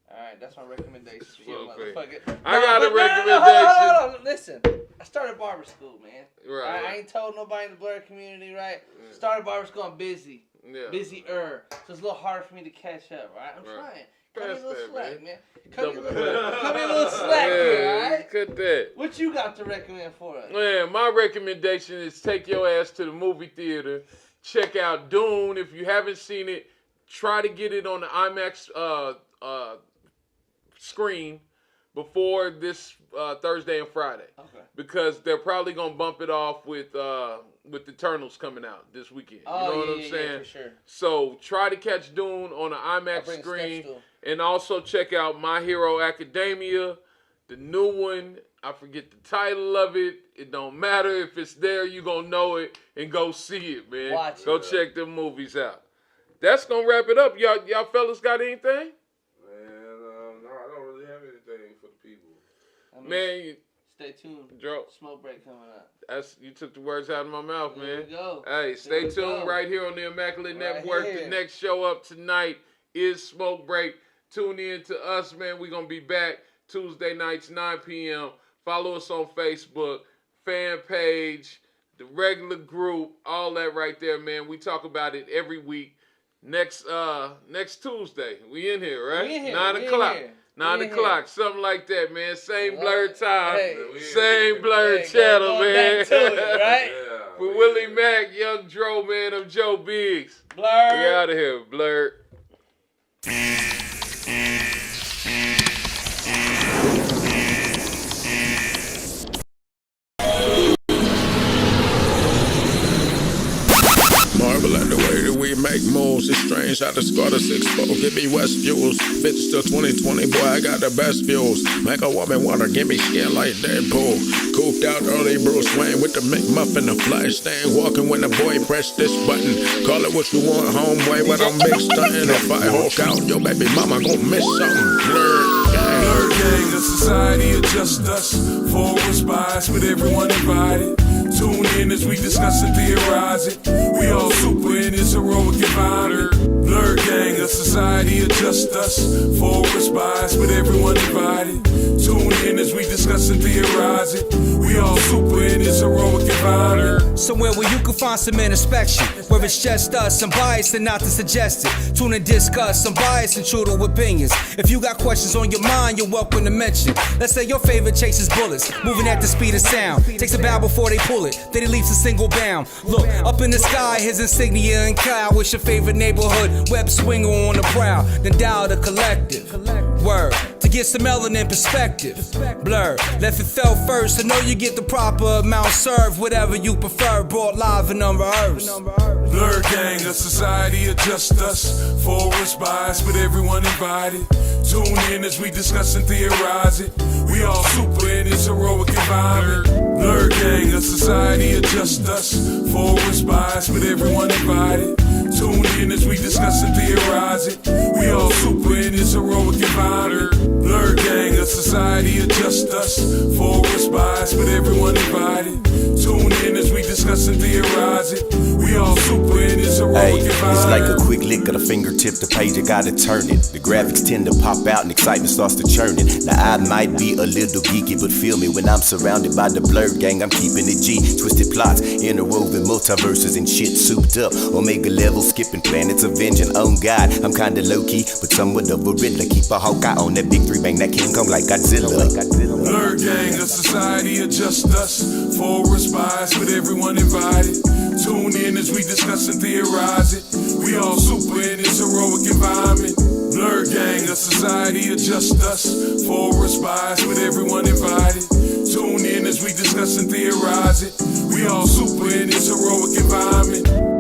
[SPEAKER 6] Alright, that's my recommendation for you motherfuckers.
[SPEAKER 5] I got a recommendation.
[SPEAKER 6] Listen, I started barber school, man.
[SPEAKER 5] Right.
[SPEAKER 6] I ain't told nobody in the Blerd community, right? Yeah. Started barber school, I'm busy. Yeah. Busier. So it's a little hard for me to catch up, right? I'm trying. Cut me a little slack, man. Cut me a little slack here, alright?
[SPEAKER 5] Cut that.
[SPEAKER 6] What you got to recommend for us?
[SPEAKER 5] Man, my recommendation is take your ass to the movie theater. Check out Dune. If you haven't seen it, try to get it on the IMAX screen before this Thursday and Friday. Okay. Because they're probably gonna bump it off with Eternals coming out this weekend.
[SPEAKER 6] Oh,
[SPEAKER 5] you know what I'm saying?
[SPEAKER 6] Yeah, for sure.
[SPEAKER 5] So try to catch Dune on the IMAX screen. And also check out My Hero Academia, the new one. I forget the title of it. It don't matter. If it's there, you gonna know it and go see it, man.
[SPEAKER 6] Watch
[SPEAKER 5] go check them movies out. That's gonna wrap it up. Y'all fellas got anything?
[SPEAKER 7] Man, no, I don't really have anything for the people.
[SPEAKER 5] Man,
[SPEAKER 6] stay tuned.
[SPEAKER 5] Joe.
[SPEAKER 6] Smoke break coming up.
[SPEAKER 5] You took the words out of my mouth, man.
[SPEAKER 6] There we go.
[SPEAKER 5] Hey, stay tuned right here on the Immaculate Network. Here. The next show up tonight is Smoke Break. Tune in to us, man. We're going to be back Tuesday nights, 9 p.m. Follow us on Facebook, fan page, the regular group, all that right there, man. We talk about it every week. Next Tuesday, we in here, right?
[SPEAKER 6] We in here.
[SPEAKER 5] 9 o'clock. 9 o'clock, something like that, man. Same Blerd time, same Blerd channel, man.
[SPEAKER 6] Back to it, right?
[SPEAKER 5] For Willie Mack, Young Dro, man, I'm Joe Biggs.
[SPEAKER 6] Blerd.
[SPEAKER 5] We out of here, Blerd.
[SPEAKER 1] Marvel at the way that we make moves. It's strange how the Scarter 6-4 give me West views. Bitch till 2020, boy, I got the best views. Make a woman wanna give me shit like Deadpool. Cooped out early Bruce Wayne with the McMuffin, the flash stand. Walking when the boy press this button. Call it what you want, homeboy, but I'm big stunting. If I hulk out, your baby mama gon' miss something.
[SPEAKER 2] Blerd Gang, a society of just us. Forwards bias with everyone invited. Tune in as we discuss and theorize it. We all super in this heroic environment. Blerd Gang, a society of just us. Forwards bias with everyone invited. Tune in as we discuss and theorize it. We all super in this heroic environment.
[SPEAKER 3] Somewhere where you can find some introspection, where it's just us, some bias and not to suggest it. Tune and discuss some bias and true to opinions. If you got questions on your mind, you're welcome to mention. Let's say your favorite chases bullets, moving at the speed of sound. Takes a bow before they pull it, then he leaps a single bound. Look, up in the sky, his insignia and cow. What's your favorite neighborhood? Web swinger on the prowl. Then dial the collective. Word, to get some melanin perspective. Blerd, left it fell first, to know you get the proper amount served. Whatever you prefer, brought live and unrehearsed.
[SPEAKER 2] Blerd Gang, a society of just us. Forwards bias, but everyone invited. Tune in as we discuss and theorize it. We all super in this heroic environment. Blerd Gang, a society of just us. Forwards bias, but everyone invited. Tune in as we discuss and theorize it. We all super in this heroic environment. Blerd Gang, a society of just us. Forwards bias, but everyone invited. Tune in as we discuss and theorize it. We all super in this heroic environment.
[SPEAKER 4] It's like a quick lick of the fingertip, the page, I gotta turn it. The graphics tend to pop out and excitement starts to churning. Now I might be a little geeky, but feel me, when I'm surrounded by the Blerd Gang, I'm keeping it G. Twisted plots, interwoven multiverses and shit souped up. Omega level, skipping planets, avenging on God. I'm kinda low-key, but somewhat of a riddler. Keep a Hawkeye on that big 3, bang that King Kong like Godzilla.
[SPEAKER 2] Blerd Gang, a society of just us. Forwards bias, but everyone invited. Tune in as we discuss and theorize it. We all super in this heroic environment. Blerd Gang, a society of just us. Forwards bias, but everyone invited. Tune in as we discuss and theorize it. We all super in this heroic environment.